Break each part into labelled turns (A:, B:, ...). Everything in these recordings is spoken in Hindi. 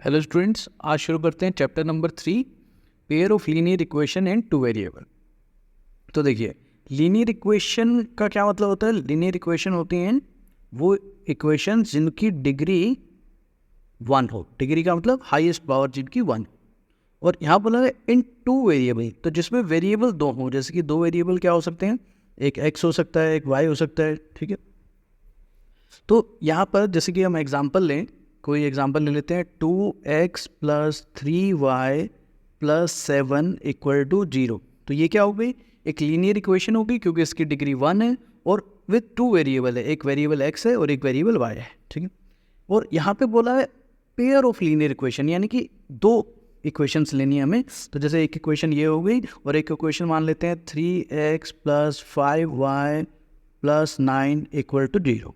A: हेलो स्टूडेंट्स, आज शुरू करते हैं chapter number 3, pair of linear equation and two variable. तो देखिए, लीनियर इक्वेशन का क्या मतलब होता है। लीनियर इक्वेशन होती हैं वो इक्वेशन जिनकी डिग्री 1 हो। डिग्री का मतलब हाईएस्ट पावर जिनकी 1। और यहाँ बोला है इन टू वेरिएबल, तो जिसमें वेरिएबल दो हों। जैसे कि दो वेरिएबल क्या हो सकते हैं, एक x हो सकता है, एक y हो सकता है। ठीक है, तो यहाँ पर जैसे कि हम एग्जांपल लें, कोई एग्जांपल ले लेते हैं। 2x + 3y + 7 = 0। तो ये क्या हो गई, एक लीनियर इक्वेशन होगी क्योंकि इसकी डिग्री 1 है और विथ टू वेरिएबल है, एक वेरिएबल x है और एक वेरिएबल y है। ठीक है, और यहाँ पे बोला है पेयर ऑफ लीनियर इक्वेशन, यानी कि दो इक्वेशंस लेनी है हमें। तो जैसे एक इक्वेशन ये हो गई और एक इक्वेशन मान लेते हैं 3x + 5y + 9 = 0।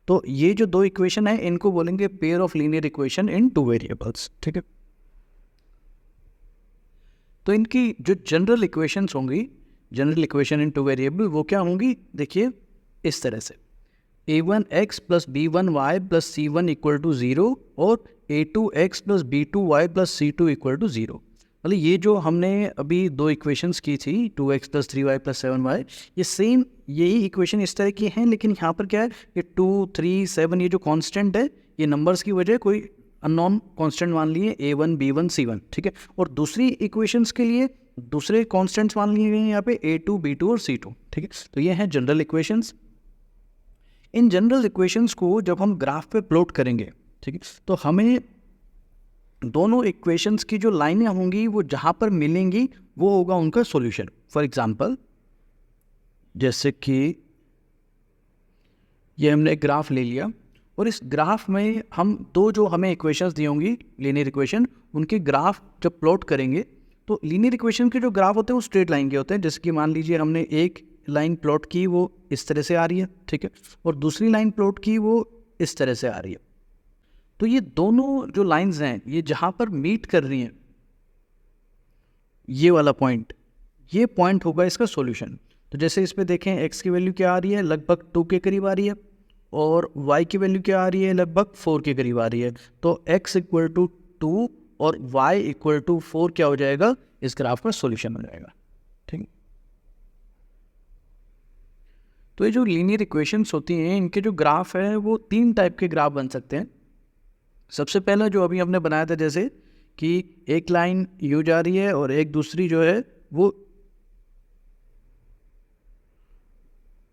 A: तो ये जो दो इक्वेशन है इनको बोलेंगे pair of linear equation in two variables. ठीक है, तो इनकी जो जनरल इक्वेशंस होंगी, general equation in two variable, वो क्या होंगी, देखिए इस तरह से। a1x + b1y + c1 = 0 और a2x + b2y + c2 = 0। मतलब ये जो हमने अभी दो इक्वेशंस की थी, 2x + 3y + 7y, ये सेम यही इक्वेशन इस तरह की हैं। लेकिन यहाँ पर क्या है, ये 2, 3, 7 ये जो कांस्टेंट है, ये नंबर्स की वजह कोई अननोन कांस्टेंट मान लिए a1, b1, c1। ठीक है, और दूसरी इक्वेशंस के लिए दूसरे कांस्टेंट्स मान लिए गए हैं यहाँ पे a2, b2 और c2। ठीक है, तो ये हैं general equations. In general equations को जब हम ग्राफ पे प्लॉट करेंगे, ठीक है, तो हमें दोनों इक्वेशंस की जो लाइनें होंगी वो जहाँ पर मिलेंगी वो होगा उनका सॉल्यूशन। फॉर एग्जांपल, जैसे कि ये हमने एक ग्राफ ले लिया और इस ग्राफ में हम दो जो हमें इक्वेशंस दी होंगी लीनियर इक्वेशन, उनके ग्राफ जब प्लॉट करेंगे तो लीनियर इक्वेशन के जो ग्राफ होते हैं वो स्ट्रेट लाइन के होते हैं। जैसे कि मान लीजिए हमने एक लाइन प्लॉट की, वो इस तरह से आ रही है। ठीक है, और दूसरी लाइन प्लॉट की, वो इस तरह से आ रही है। तो ये दोनों जो लाइंस हैं, ये जहाँ पर मीट कर रही हैं, ये वाला पॉइंट, ये पॉइंट होगा इसका सॉल्यूशन। तो जैसे इस पे देखें, x की वैल्यू क्या आ रही है, लगभग 2 के करीब आ रही है, और y की वैल्यू क्या आ रही है, लगभग 4 के करीब आ रही है। तो x = 2 और y = 4 क्या हो जाएगा, इस ग्राफ का सॉल्यूशन हो जाएगा। ठीक, तो ये जो लीनियर इक्वेशंस होती हैं, इनके जो ग्राफ है वो 3 टाइप के ग्राफ बन सकते हैं। सबसे पहला जो अभी हमने बनाया था, जैसे कि एक लाइन यू जा रही है और एक दूसरी जो है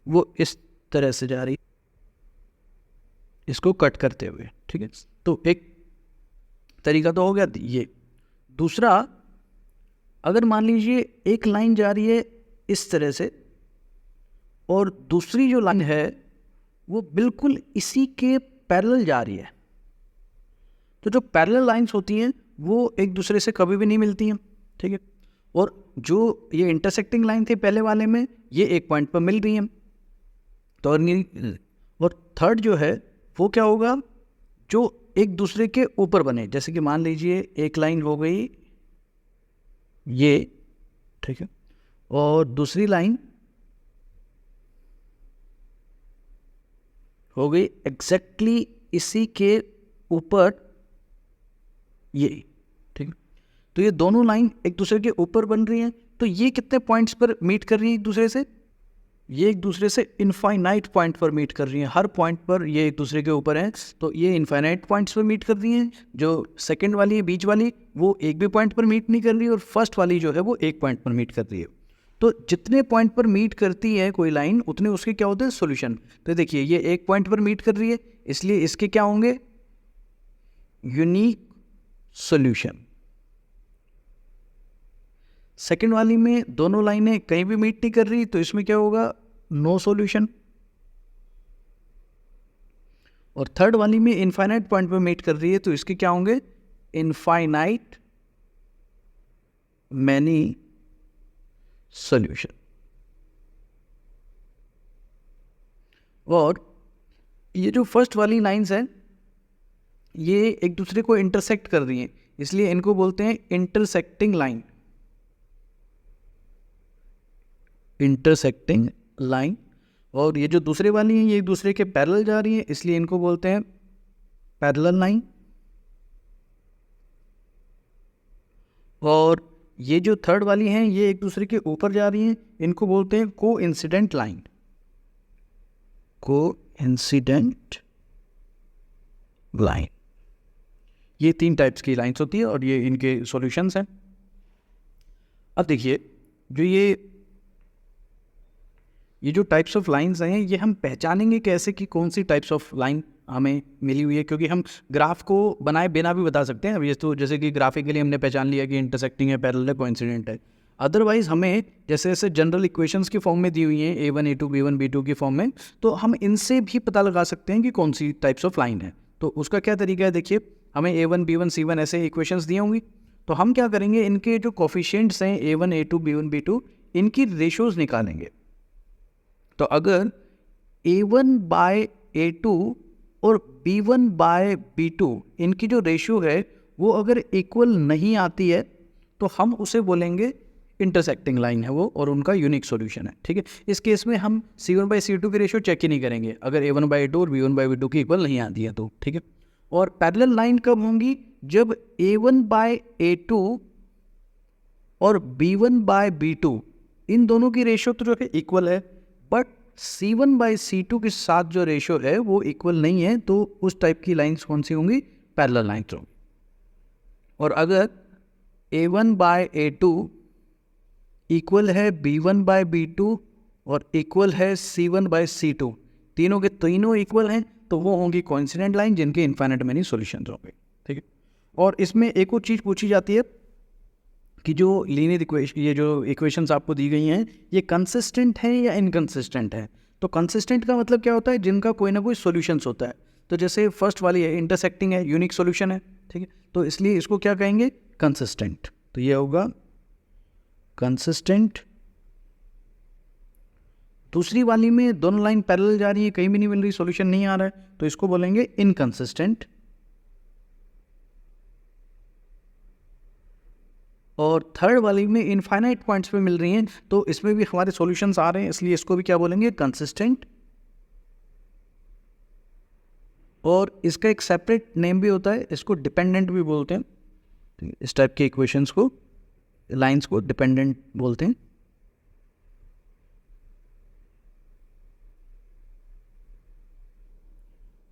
A: वो इस तरह से जा रही है, इसको कट करते हुए। ठीक है, तो एक तरीका तो हो गया ये। दूसरा, अगर मान लीजिए एक लाइन जा रही है इस तरह से और दूसरी जो लाइन है वो बिल्कुल इसी के पैरेलल जा रही है, तो जो पैरेलल लाइंस होती हैं वो एक दूसरे से कभी भी नहीं मिलती हैं। ठीक है, और जो ये इंटरसेक्टिंग लाइन थी पहले वाले में, ये एक पॉइंट पर मिल रही हैं। तो और थर्ड जो है वो क्या होगा, जो एक दूसरे के ऊपर बने। जैसे कि मान लीजिए एक लाइन हो गई ये, ठीक है, और दूसरी लाइन हो गई एग्जैक्टली इसी के ऊपर ये। ठीक है, तो ये दोनों लाइन एक दूसरे के ऊपर बन रही हैं। तो ये कितने पॉइंट्स पर मीट कर रही हैं एक दूसरे से, ये एक दूसरे से इनफाइनाइट पॉइंट पर मीट कर रही हैं। हर पॉइंट पर ये एक दूसरे के ऊपर हैं, तो ये इनफाइनाइट पॉइंट्स पर मीट कर रही हैं। जो सेकंड वाली है, बीच वाली, वो एक भी पॉइंट पर मीट नहीं कर रही, और फर्स्ट वाली जो है वो एक पॉइंट पर मीट कर रही है। तो जितने पॉइंट पर मीट करती है कोई लाइन, उतने उसके क्या होते हैं, सॉल्यूशन। तो देखिए, ये एक पॉइंट पर मीट कर रही है, इसलिए इसके क्या होंगे, यूनिक सॉल्यूशन। सेकेंड वाली में दोनों लाइनें कहीं भी मीट नहीं कर रही, तो इसमें क्या होगा, नो सॉल्यूशन। और थर्ड वाली में इनफाइनाइट पॉइंट पर मीट कर रही है, तो इसके क्या होंगे, इनफाइनाइट मैनी सॉल्यूशन। और ये जो फर्स्ट वाली लाइंस हैं, ये एक दूसरे को इंटरसेक्ट कर रही हैं, इसलिए इनको बोलते हैं इंटरसेक्टिंग लाइन। Intersecting line. और ये जो दूसरे वाली हैं, ये एक दूसरे के पैरेलल जा रही हैं, इसलिए इनको बोलते हैं पैरेलल लाइन। और ये जो थर्ड वाली हैं ये एक दूसरे के ऊपर जा रही हैं, इनको बोलते हैं कोइंसिडेंट लाइन। कोइंसिडेंट लाइन, ये 3 टाइप्स की लाइंस होती है और ये इनके सॉल्यूशंस हैं। अब देखिए जो ये जो टाइप्स ऑफ लाइंस हैं ये हम पहचानेंगे कैसे कि कौन सी टाइप्स ऑफ लाइन हमें मिली हुई है, क्योंकि हम ग्राफ को बनाए बिना भी बता सकते हैं। अब ये तो जैसे कि ग्राफिकली हमने पहचान लिया कि इंटरसेक्टिंग है, पैरेलल है, कोइंसिडेंट है। अदरवाइज हमें जैसे जैसे जनरल इक्वेशंस की फॉर्म में दी हुई हैं A1 A2 B1 B2 की फॉर्म में, तो हम इनसे भी पता लगा सकते हैं कि कौन सी टाइप्स ऑफ लाइन है। तो उसका क्या तरीका है, देखिए हमें A1 B1 C1 ऐसे इक्वेशंस दी होंगी, तो हम क्या करेंगे, इनके जो कोफिशिएंट्स हैं A1 A2 B1 B2 इनकी रेशोज़ निकालेंगे। तो अगर A1 बाय A2 और B1 बाय B2 इनकी जो रेशियो है वो अगर इक्वल नहीं आती है तो हम उसे बोलेंगे इंटरसेक्टिंग लाइन है वो, और उनका यूनिक सॉल्यूशन है। ठीक है, इस केस में हम C1 बाई C2 की रेशियो चेक ही नहीं करेंगे अगर A1 बाई A2 और B1 बाई B2 की इक्वल नहीं आती है तो। ठीक है, और पैरेलल लाइन कब होंगी, जब A1 बाय A2 और B1 बाय B2 इन दोनों की रेशियो तो जो है इक्वल है, बट C1 बाई C2 के साथ जो रेशियो है वो इक्वल नहीं है, तो उस टाइप की लाइंस कौन सी होंगी, पैरेलल लाइंस होंगी। और अगर A1 बाय A2 इक्वल है B1 बाय B2 और इक्वल है C1 बाय C2, तीनों के तीनों इक्वल हैं, तो वो होंगी कोइंसिडेंट लाइन जिनके इनफाइनाइट मेनी सॉल्यूशंस होंगे। ठीक है, और इसमें एक और चीज़ पूछी जाती है कि जो लीनियर इक्वेशन, ये जो इक्वेशंस आपको दी गई हैं ये कंसिस्टेंट है या इनकंसिस्टेंट है। तो कंसिस्टेंट का मतलब क्या होता है, जिनका कोई ना कोई सॉल्यूशंस होता है। तो जैसे फर्स्ट वाली है इंटरसेक्टिंग है, यूनिक सॉल्यूशन है। ठीक है, तो इसलिए इसको क्या कहेंगे, कंसिस्टेंट। तो ये होगा कंसिस्टेंट। दूसरी वाली में दोनों लाइन पैरेलल जा रही है, कहीं भी नहीं मिल रही, सॉल्यूशन नहीं आ रहा है, तो इसको बोलेंगे इनकंसिस्टेंट। और थर्ड वाली में इनफाइनाइट पॉइंट्स पे मिल रही हैं, तो इसमें भी हमारे सॉल्यूशंस आ रहे हैं, इसलिए इसको भी क्या बोलेंगे, कंसिस्टेंट। और इसका एक सेपरेट नेम भी होता है, इसको डिपेंडेंट भी बोलते हैं। इस टाइप के इक्वेशंस को, लाइंस को डिपेंडेंट बोलते हैं।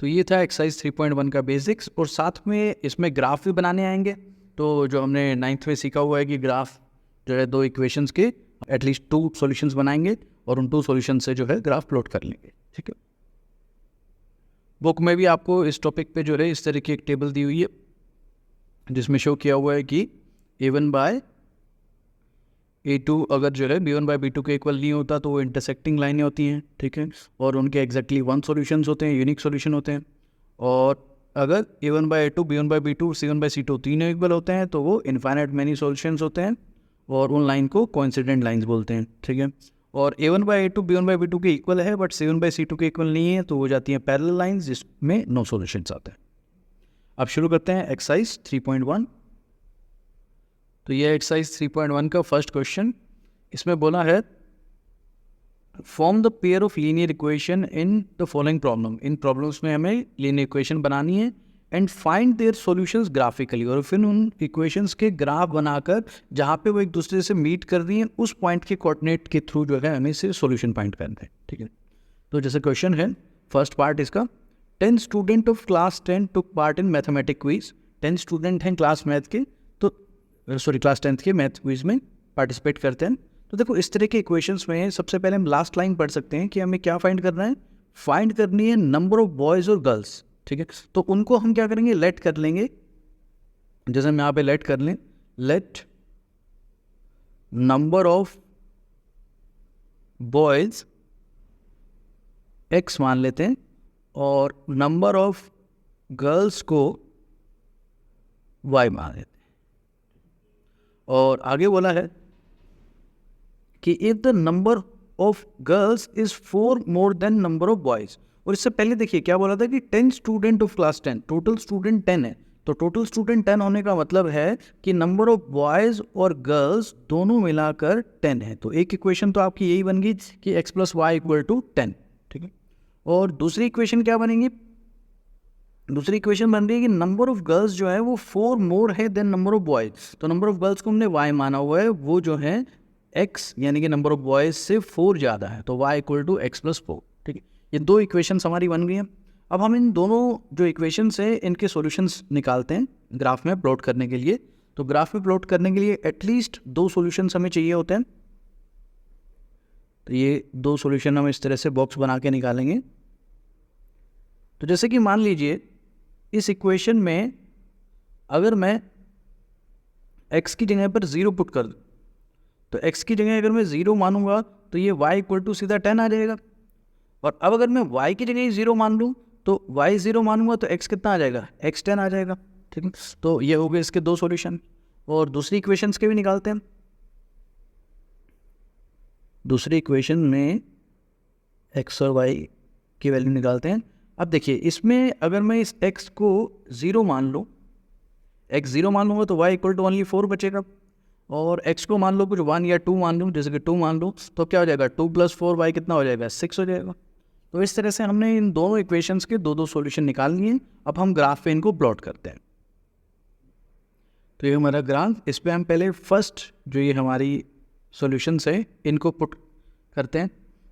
A: तो ये था एक्सरसाइज 3.1 का बेसिक्स, और साथ में इसमें ग्राफ भी बनाने आएंगे। तो जो हमने 9th में सीखा हुआ है कि ग्राफ जो है 2 इक्वेशंस के एटलीस्ट 2 सॉल्यूशंस बनाएंगे और उन 2 सॉल्यूशन से जो है ग्राफ प्लॉट कर लेंगे। ठीक है, बुक में भी आपको इस टॉपिक पे जो है इस तरह की एक टेबल दी हुई है जिसमें शो किया हुआ है कि A1 बाय A2 अगर जो है B1 बाय B2 के इक्वल नहीं होता तो वो इंटरसेक्टिंग लाइनें होती हैं। ठीक है, और उनके एग्जैक्टली 1 सॉल्यूशंस होते हैं, यूनिक सॉल्यूशन होते हैं। और अगर A1 bye A2 B1 bye B2 C1 bye C2 तीनों इक्वल होते हैं तो वो इनफाइनाइट मेनी सॉल्यूशंस होते हैं, और उन लाइन को कोइंसिडेंट लाइंस बोलते हैं। ठीक है, और A1 bye A2 B1 bye B2 के इक्वल है बट C1 बाय C2 के इक्वल नहीं है, तो वो जाती हैं पैरेलल लाइंस जिसमें नो सॉल्यूशंस आते हैं। अब शुरू करते हैं एक्सरसाइज 3.1। तो ये एक्सरसाइज 3.1 का फर्स्ट क्वेश्चन, इसमें बोला है form the pair of linear equation in the following problem. इन प्रॉब्लम्स में हमें लीनियर इक्वेशन बनानी है and find their solutions graphically, और फिर उन इक्वेशंस के ग्राफ बनाकर जहाँ पे वो एक दूसरे से मीट कर रही हैं उस पॉइंट के कोऑर्डिनेट के थ्रू जो है हमें इसे सॉल्यूशन फाइंड करना है। ठीक है, तो जैसे क्वेश्चन है फर्स्ट पार्ट इसका, 10 student of class 10 took part in mathematic quiz. 10 student हैं क्लास मैथ के, तो क्लास 10th के मैथ क्विज में पार्टिसिपेट करते हैं। तो देखो इस तरह के इक्वेशंस में सबसे पहले हम लास्ट लाइन पढ़ सकते हैं कि हमें क्या फाइंड करना है, फाइंड करनी है नंबर ऑफ बॉयज़ और गर्ल्स। ठीक है, तो उनको हम क्या करेंगे, लेट कर लेंगे। जैसे हम यहाँ पे लेट कर लें, let number of boys x मान लेते हैं और नंबर ऑफ गर्ल्स को y मान लेते हैं। और आगे बोला है कि if the number of girls is 4 more than number of boys. और इससे पहले देखिए क्या बोला था कि 10 student of class 10, total student 10 है, तो टोटल स्टूडेंट 10 होने का मतलब है कि नंबर ऑफ बॉयज और गर्ल्स दोनों मिलाकर 10 है। तो एक इक्वेशन तो आपकी यही बन गई कि x + y = 10। ठीक है, और दूसरी इक्वेशन क्या बनेगी, दूसरी इक्वेशन बन रही है कि नंबर ऑफ गर्ल्स जो है वो 4 मोर है देन नंबर ऑफ बॉयज। तो नंबर ऑफ गर्ल्स को हमने y माना हुआ है, वो जो है x यानी कि नंबर ऑफ बॉयज से 4 ज़्यादा है, तो y equal to x plus 4। ठीक है, ये दो इक्वेशंस हमारी बन गई हैं। अब हम इन दोनों जो इक्वेशंस है इनके सॉल्यूशंस निकालते हैं ग्राफ में प्लॉट करने के लिए। तो ग्राफ में प्लॉट करने के लिए एटलीस्ट 2 सॉल्यूशंस हमें चाहिए होते हैं। तो ये 2 सॉल्यूशन हम इस तरह से बॉक्स बना के निकालेंगे। तो जैसे कि मान लीजिए इस इक्वेशन में अगर मैं x की जगह पर 0 पुट कर दूँ, तो x की जगह अगर मैं 0 मानूंगा तो ये y इक्वल टू सीधा 10 आ जाएगा। और अब अगर मैं y की जगह ही 0 मान लूँ तो y 0 मानूंगा तो x कितना आ जाएगा, x 10 आ जाएगा। ठीक है, तो ये हो गए इसके 2 सॉल्यूशन। और दूसरी इक्वेशंस के भी निकालते हैं। दूसरी इक्वेशन में x और y की वैल्यू निकालते हैं। अब देखिए इसमें अगर मैं इस x को 0 मान लूँ, x 0 मान लूँगा तो y इक्वल टू ओनली 4 बचेगा। और x को मान लो कुछ 1 या 2 मान लूँ, जैसे कि 2 मान लूँ, तो क्या हो जाएगा 2 + 4 y कितना हो जाएगा, 6 हो जाएगा। तो इस तरह से हमने इन दोनों इक्वेशंस के 2 सॉल्यूशन निकाल लिए। अब हम ग्राफ पे इनको प्लॉट करते हैं। तो ये हमारा ग्राफ, इस पर हम पहले फर्स्ट जो ये हमारी सॉल्यूशंस है इनको पुट करते हैं।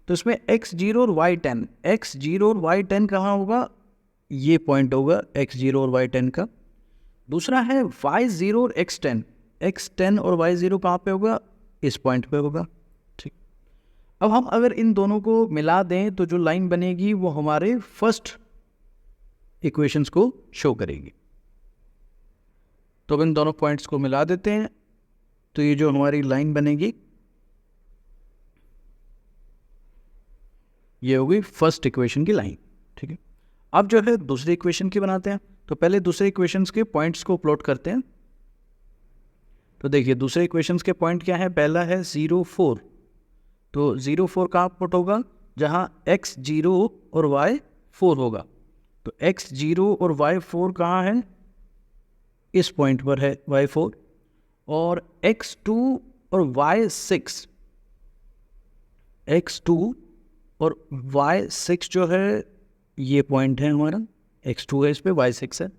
A: तो इसमें x0 और y10, x0 और y10 कहाँ होगा, ये पॉइंट होगा x0 और y10 का। दूसरा है y0 और x10, x10 और y0 कहाँ पे होगा, इस पॉइंट पे होगा। ठीक, अब हम अगर इन दोनों को मिला दें तो जो लाइन बनेगी वो हमारे फर्स्ट इक्वेशंस को शो करेगी। तो अब इन दोनों पॉइंट्स को मिला देते हैं तो ये जो हमारी लाइन बनेगी ये होगी फर्स्ट इक्वेशन की लाइन। ठीक है, अब जो है दूसरी इक्वेशन की बनाते हैं। तो पहले दूसरे इक्वेशंस के पॉइंट्स को प्लॉट करते हैं। तो देखिए दूसरे इक्वेशंस के पॉइंट क्या है, पहला है 0 4। तो 0 4 कहाँ पुट होगा, जहाँ x 0 और y 4 होगा। तो x 0 और y 4 कहाँ है, इस पॉइंट पर है y 4। और x 2 और y 6, x 2 और y 6 जो है ये पॉइंट है हमारा, x 2 है इस पे, y 6 है।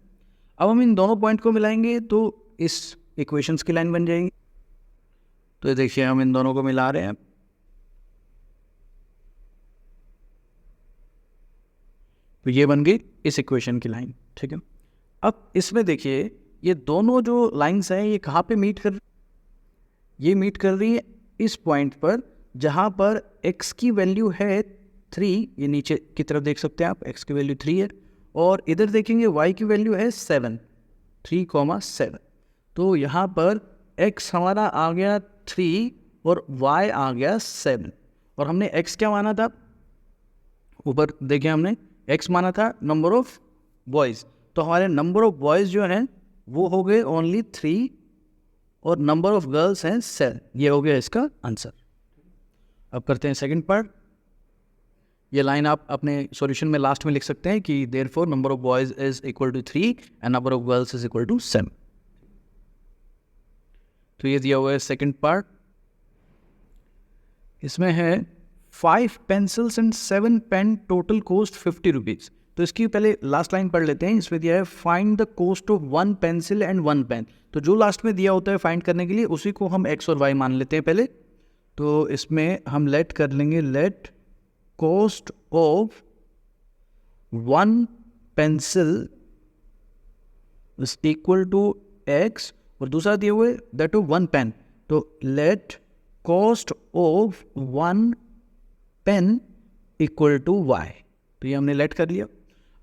A: अब हम इन दोनों पॉइंट को मिलाएंगे तो इस इक्वेशंस की लाइन बन जाएगी। तो ये देखिए हम इन दोनों को मिला रहे हैं। तो ये बन गई इस इक्वेशन की लाइन। ठीक है, अब इसमें देखिए ये दोनों जो लाइंस हैं ये कहाँ पे मीट कर, ये मीट कर रही है इस पॉइंट पर जहाँ पर x की वैल्यू है 3, ये नीचे की तरफ देख सकते हैं आप, x की वैल्यू 3 है। और इधर देखेंगे y की वैल्यू है 7, 3,7। तो यहाँ पर x हमारा आ गया 3 और y आ गया 7। और हमने x क्या माना था, ऊपर देखिए हमने x माना था नंबर ऑफ बॉयज़। तो हमारे नंबर ऑफ बॉयज़ जो हैं वो हो गए ओनली 3 और नंबर ऑफ गर्ल्स हैं 7। ये हो गया इसका आंसर। अब करते हैं सेकंड पार्ट। ये लाइन आप अपने सॉल्यूशन में लास्ट में लिख सकते हैं कि therefore number of boys is equal to 3 and number of girls is equal to 7। तो ये दिया हुआ है सेकंड पार्ट। इसमें है 5 pencils and 7 pen total cost 50 rupees. तो इसकी पहले लास्ट लाइन पढ़ लेते हैं। इसमें दिया है find the cost of 1 pencil and 1 pen. तो जो लास्ट में दिया होता है फाइंड करने के लिए उसी को हम x और y मान लेते हैं पहले। तो इसमें हम लेट कर लेंगे, let cost of 1 pencil is equal to x और दूसरा दिया हुआ है दैट ऑफ 1 पेन। तो let cost of 1 pen equal to y। तो ये हमने लेट कर लिया।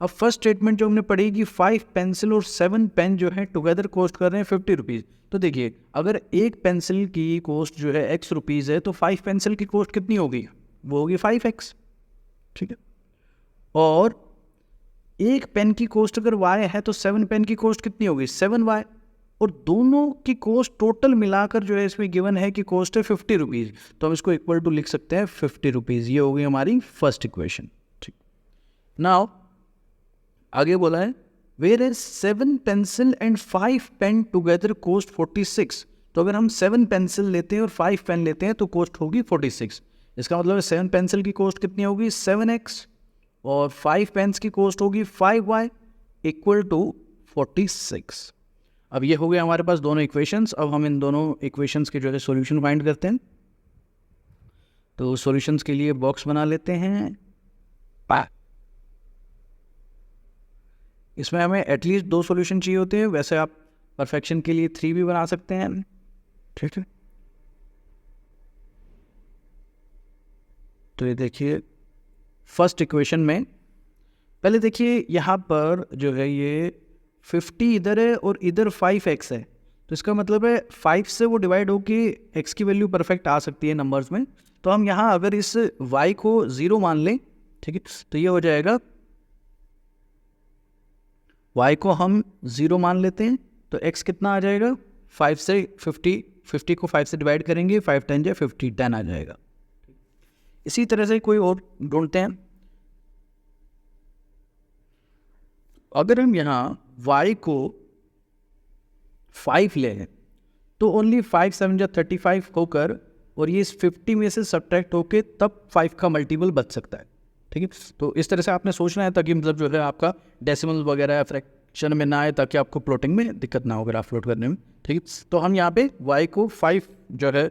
A: अब फर्स्ट स्टेटमेंट जो हमने पढ़ी कि 5 पेंसिल और 7 पेन जो है टुगेदर कॉस्ट कर रहे हैं 50 रुपीज़। तो देखिए अगर एक पेंसिल की कॉस्ट जो है x रुपीज़ है तो 5 पेंसिल की कॉस्ट कितनी होगी, वो होगी 5x। ठीक है, और एक पेन की कॉस्ट अगर y है तो 7 पेन की कॉस्ट कितनी होगी, 7y। और दोनों की कॉस्ट टोटल मिलाकर जो है इसमें गिवन है कि कॉस्ट है 50 रुपीज़। तो हम इसको इक्वल टू लिख सकते हैं 50 रुपीज़। ये होगी हमारी फर्स्ट इक्वेशन। ठीक, नाउ आगे बोला है where is 7 pencil and 5 pen together cost 46। तो अगर हम 7 पेंसिल लेते हैं और 5 पेन लेते हैं तो कॉस्ट होगी 46। इसका मतलब है 7 पेंसिल की कॉस्ट कितनी होगी, 7x, और 5 पेन्स की कॉस्ट होगी 5y, इक्वल टू 46। अब ये हो गया हमारे पास दोनों इक्वेशंस। अब हम इन दोनों इक्वेशंस के जो है सॉल्यूशन फाइंड करते हैं। तो सॉल्यूशंस के लिए बॉक्स बना लेते हैं। इसमें हमें एटलीस्ट 2 सॉल्यूशन चाहिए होते हैं, वैसे आप परफेक्शन के लिए 3 भी बना सकते हैं। ठीक है, तो ये देखिए फर्स्ट इक्वेशन में पहले देखिए यहाँ पर जो है ये 50 इधर है और इधर 5x है, तो इसका मतलब है 5 से वो डिवाइड होके x की वैल्यू परफेक्ट आ सकती है नंबर्स में। तो हम यहाँ अगर इस y को 0 मान लें, ठीक है, तो ये हो जाएगा y को हम 0 मान लेते हैं तो x कितना आ जाएगा 5 से 50 को 5 से डिवाइड करेंगे, 5 10 जाए 50, 10 आ जाएगा। इसी तरह से कोई और ढूंढते हैं। अगर हम यहाँ y को 5 लें तो ओनली 5 7 जा 35 होकर और ये इस 50 में से सब्ट्रैक्ट होके तब 5 का मल्टीपल बच सकता है। ठीक है, तो इस तरह से आपने सोचना है ताकि मतलब जो है आपका डेसिमल वगैरह फ्रैक्शन में ना आए, ताकि आपको प्लॉटिंग में दिक्कत ना हो ग्राफ प्लॉट करने में। ठीक है, तो हम यहाँ पे y को 5 जो है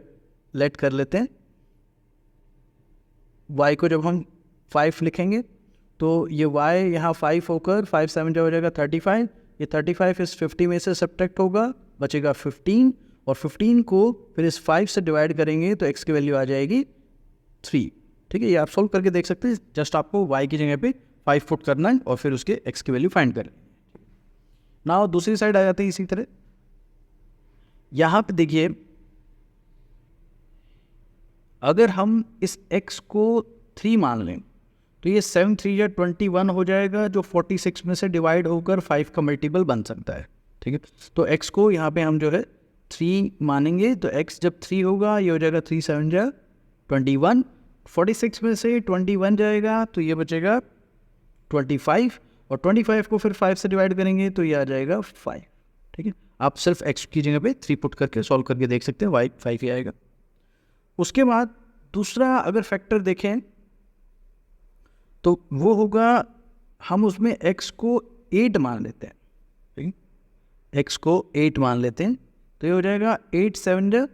A: लेट कर लेते हैं। y को जब हम 5 लिखेंगे तो ये y यहाँ 5 होकर 5 7 जो हो जाएगा 35, ये 35 इस 50 में से सब्ट्रैक्ट होगा, बचेगा 15, और 15 को फिर इस 5 से डिवाइड करेंगे तो x की वैल्यू आ जाएगी 3। ठीक है, ये आप सोल्व करके देख सकते हैं। जस्ट आपको y की जगह पे 5 पुट करना है और फिर उसके x की वैल्यू फाइंड करें। ना दूसरी साइड आ जाते हैं इसी तरह। यहाँ पे देखिए अगर हम इस x को 3 मान लें तो ये 7 3 या 21 हो जाएगा, जो 46 में से डिवाइड होकर 5 का मल्टीपल बन सकता है। ठीक है, तो x को यहाँ पे हम जो है 3 मानेंगे, तो x जब 3 होगा ये हो जाएगा 3 7 जा 21, 46 में से 21 जाएगा तो ये बचेगा 25, और 25 को फिर 5 से डिवाइड करेंगे तो ये आ जाएगा 5। ठीक है, आप सिर्फ x की जगह पे 3 पुट करके सॉल्व करके देख सकते हैं, y 5 ही आएगा। उसके बाद दूसरा अगर फैक्टर देखें तो वो होगा, हम उसमें x को 8 मान लेते हैं। ठीक है, x को 8 मान लेते हैं तो ये हो जाएगा 8 7 जा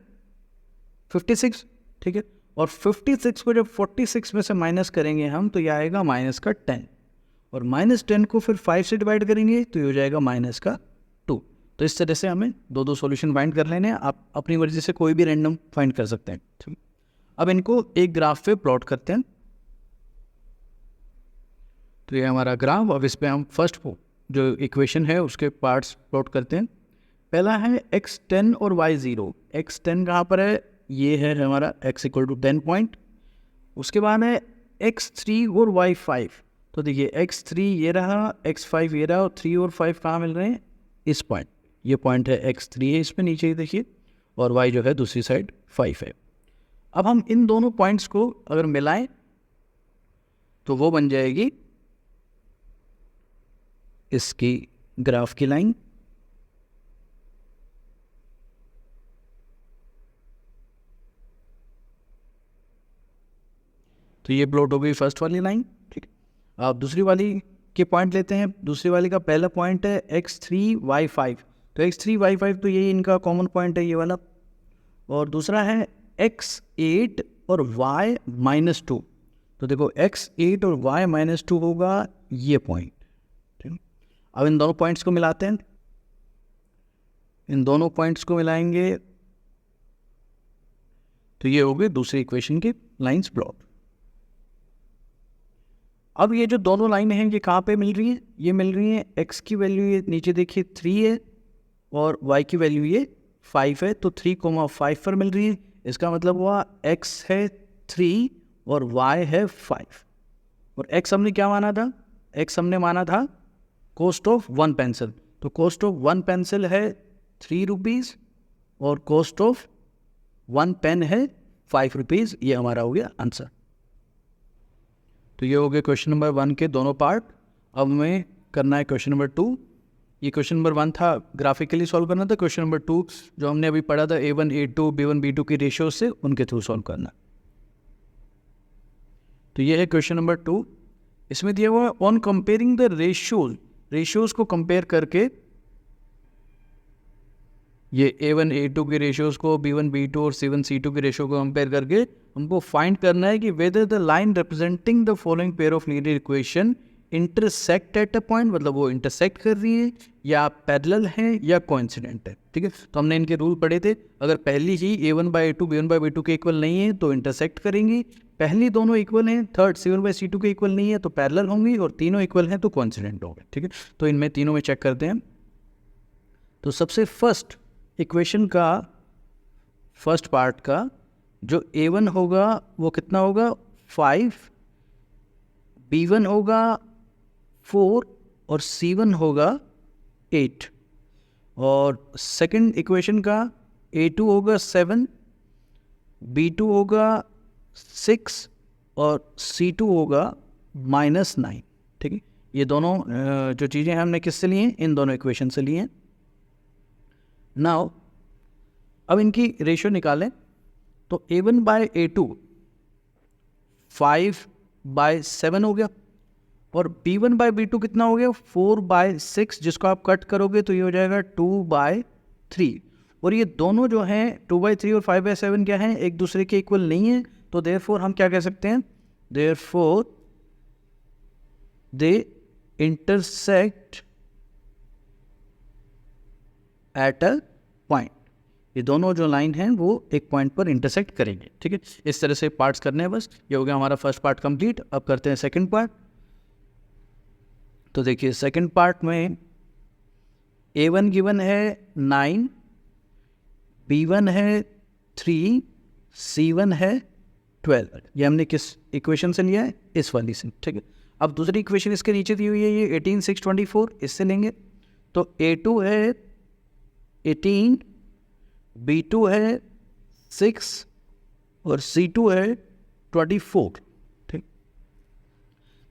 A: 56। ठीक है, और 56 को जब 46 में से माइनस करेंगे हम तो ये आएगा माइनस का 10, और माइनस 10 को फिर 5 से डिवाइड करेंगे तो ये हो जाएगा माइनस का 2। तो इस तरह से हमें 2 सॉल्यूशन फाइंड कर लेने हैं। आप अपनी मर्जी से कोई भी रैंडम फाइंड कर सकते हैं। ठीक, अब इनको एक ग्राफ पे प्लॉट करते हैं। तो ये हमारा ग्राफ, अब इस पर हम फर्स्ट जो इक्वेशन है उसके पार्ट्स प्लॉट करते हैं। पहला है x10 और y0। x10 कहाँ पर है, ये है हमारा x इक्वल टू 10 पॉइंट। उसके बाद है x3 और y5। तो देखिए x3 ये रहा, x5 ये रहा, और 3 और 5 कहाँ मिल रहे हैं, इस पॉइंट। ये पॉइंट है x3 है इसमें नीचे ही देखिए, और y जो है दूसरी साइड 5 है। अब हम इन दोनों पॉइंट्स को अगर मिलाएं तो वो बन जाएगी इसकी ग्राफ की लाइन। तो ये प्लॉट हो गई फर्स्ट वाली लाइन। ठीक है, अब दूसरी वाली के पॉइंट लेते हैं। दूसरी वाली का पहला पॉइंट है x3 y5। तो x3 y5 तो ये इनका कॉमन पॉइंट है ये वाला, और दूसरा है x8 और y-2। तो देखो x8 और y-2 होगा ये पॉइंट। ठीक है, अब इन दोनों पॉइंट्स को मिलाते हैं। इन दोनों पॉइंट्स को मिलाएंगे तो ये हो गई दूसरी इक्वेशन की लाइंस प्लॉट। अब ये जो दोनों लाइनें हैं ये कहाँ पे मिल रही हैं, ये मिल रही हैं x की वैल्यू ये नीचे देखिए 3 है और y की वैल्यू ये 5 है, तो 3,5 पर मिल रही है। इसका मतलब हुआ x है 3 और y है 5। और x हमने क्या माना था, x हमने माना था कॉस्ट ऑफ 1 पेंसिल। तो कॉस्ट ऑफ 1 पेंसिल है 3 रुपीज़ और कॉस्ट ऑफ 1 पेन है 5 रुपीज़। ये हमारा हो गया आंसर। तो ये हो गया क्वेश्चन नंबर 1 के दोनों पार्ट। अब हमें करना है क्वेश्चन नंबर 2। ये क्वेश्चन नंबर 1 था, ग्राफिकली सॉल्व करना था। क्वेश्चन नंबर 2 जो हमने अभी पढ़ा था A1 A2 B1 B2 की रेशियो से, उनके थ्रू सॉल्व करना। तो ये है क्वेश्चन नंबर 2। इसमें दिया हुआ ऑन कंपेयरिंग द रेशियोज को कंपेयर करके, ये A1 A2 के रेशियोज को B1 B2 और C1 C2 के रेशियो को कंपेयर करके हमको फाइंड करना है कि whether the line representing the following pair of linear equation intersect at a point, मतलब वो इंटरसेक्ट कर रही है या पैरेलल है या कोइंसिडेंट है। ठीक है, तो हमने इनके रूल पढ़े थे, अगर पहली ही A1/A2 B1/B2 के इक्वल नहीं है तो इंटरसेक्ट करेंगी, पहली दोनों इक्वल हैं, थर्ड C1/C2 के इक्वल नहीं है तो पैरेलल होंगी, और तीनों इक्वल हैं तो कोइंसिडेंट होंगे। ठीक है, तो इनमें तीनों में चेक करते हैं। तो सबसे फर्स्ट इक्वेशन का फर्स्ट पार्ट का जो A1 होगा वो कितना होगा 5, B1 होगा 4 और C1 होगा 8, और सेकंड इक्वेशन का A2 होगा 7, B2 होगा 6 और C2 होगा -9। ठीक है, ये दोनों जो चीज़ें हमने किससे लिए हैं, इन दोनों इक्वेशन से लिए हैं। नाउ अब इनकी रेशियो निकालें तो A1/A2 5/7 हो गया, और B1/B2 कितना हो गया 4/6, जिसको आप कट करोगे तो ये हो जाएगा 2/3, और ये दोनों जो हैं 2/3 और 5/7 क्या हैं, एक दूसरे के इक्वल नहीं है, तो देयरफॉर हम क्या कह सकते हैं, therefore they intersect at a point. ये दोनों जो लाइन हैं वो एक पॉइंट पर इंटरसेक्ट करेंगे। ठीक है, इस तरह से पार्ट्स करने हैं बस। ये हो गया हमारा फर्स्ट पार्ट कंप्लीट। अब करते हैं सेकंड पार्ट। तो देखिए सेकंड पार्ट में A1 गिवन है 9, B1 है 3, C1 है 12। ये हमने किस इक्वेशन से लिया है, इस वाली से। ठीक है, अब दूसरी इक्वेशन इसके नीचे दी हुई है, ये 18 6 24, इससे लेंगे तो A2 है 18, B2 है 6 और C2 है 24। ठीक,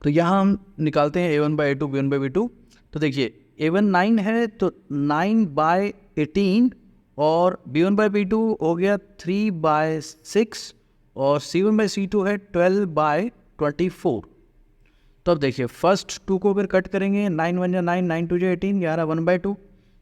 A: तो यहाँ हम निकालते हैं A1/A2 B1/B2। तो देखिए A1 9 है तो 9/18, और B1/B2 हो गया 3/6, और C1/C2 है 12/24। तो अब देखिए फर्स्ट 2 को अगर कट करेंगे 9 1 9, 9 2 18, 11 1/2।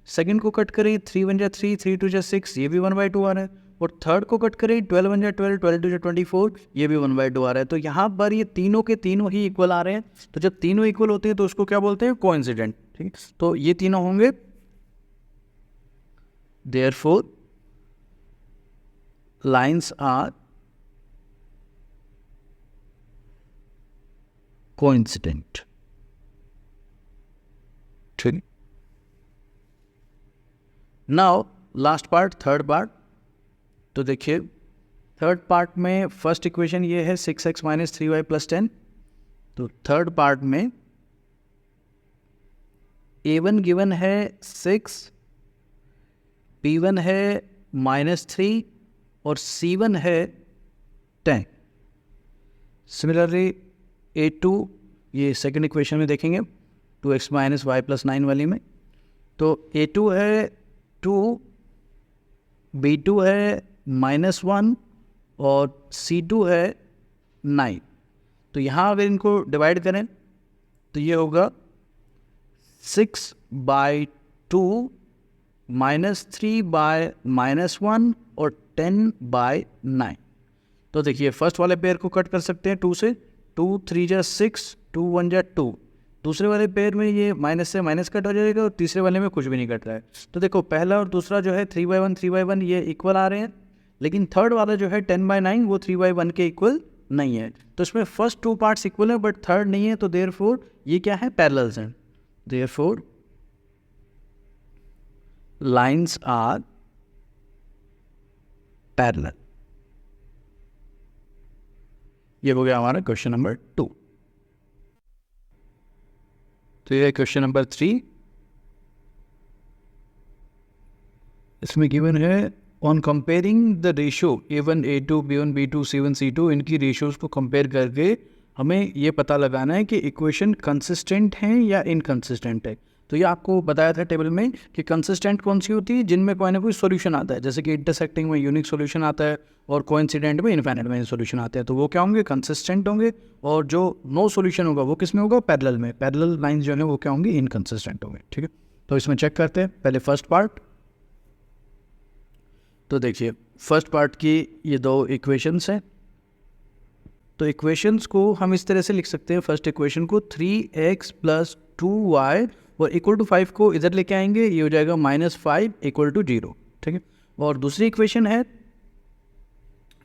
A: सेकंड को कट करें 3 1 3, 3 2 6, ये भी 1/2 आ रहा है, और थर्ड को कट करें 12 1 12, 12 2 24, ये भी 1/2 आ रहा है। तो यहाँ पर ये तीनों के तीनों ही इक्वल आ रहे हैं। तो जब तीनों इक्वल होते हैं तो उसको क्या बोलते हैं, कोइंसिडेंट। ठीक, तो ये तीनों होंगे, देयरफॉर लाइंस आर कोइंसिडेंट। ठीक, now last part, third part. तो देखिए थर्ड पार्ट में फर्स्ट इक्वेशन ये है 6x - 3y + 10। तो थर्ड पार्ट में A1 गिवन है 6, B1 है -3 और C1 है 10। सिमिलरली A2, ये सेकंड इक्वेशन में देखेंगे 2x - y + 9 वाली में। तो A2 है 2, B2 है -1 और C2 है 9। तो यहाँ अगर इनको डिवाइड करें तो ये होगा 6/2 -3/-1 और 10/9। तो देखिए फर्स्ट वाले पेयर को कट कर सकते हैं 2 से, 2 3 जा 6, 2 1 जा 2। दूसरे वाले पेयर में ये माइनस से माइनस कट हो जाएगा, और तीसरे वाले में कुछ भी नहीं कट रहा है। तो देखो पहला और दूसरा जो है 3/1 3/1 ये इक्वल आ रहे हैं, लेकिन थर्ड वाला जो है 10/9 वो 3/1 के इक्वल नहीं है। तो इसमें फर्स्ट 2 पार्ट्स इक्वल है बट थर्ड नहीं है, तो देयरफॉर ये क्या है, पैरेलल्स हैं। Therefore lines are parallel. ये हो गया हमारा क्वेश्चन नंबर 2। तो ये क्वेश्चन नंबर 3। इसमें गिवन है on comparing the ratio A1 A2 B1 B2 C1 C2, इनकी रेशियोज को कंपेयर करके हमें ये पता लगाना है कि इक्वेशन कंसिस्टेंट हैं या इनकंसिस्टेंट है। तो ये आपको बताया था टेबल में कि कंसिस्टेंट कौन सी होती है, जिनमें कोई ना कोई सोल्यूशन आता है, जैसे कि इंटरसेक्टिंग में यूनिक सोल्यूशन आता है और कोइंसिडेंट में इनफाइनाइट में सोल्यूशन आते हैं, तो वो क्या होंगे, कंसिस्टेंट होंगे। और जो नो सोल्यूशन होगा वो किस में होगा, पैरेलल में। पैरेलल लाइंस जो है वो क्या होंगी, इनकंसिस्टेंट होंगे। ठीक है, तो इसमें चेक करते हैं पहले फर्स्ट पार्ट। तो देखिए फर्स्ट पार्ट की ये दो इक्वेशंस हैं। तो इक्वेशंस को हम इस तरह से लिख सकते हैं, फर्स्ट इक्वेशन को 3x + 2y और = 5 को इधर लेके आएंगे, ये हो जाएगा -5 = 0। ठीक है, और दूसरी इक्वेशन है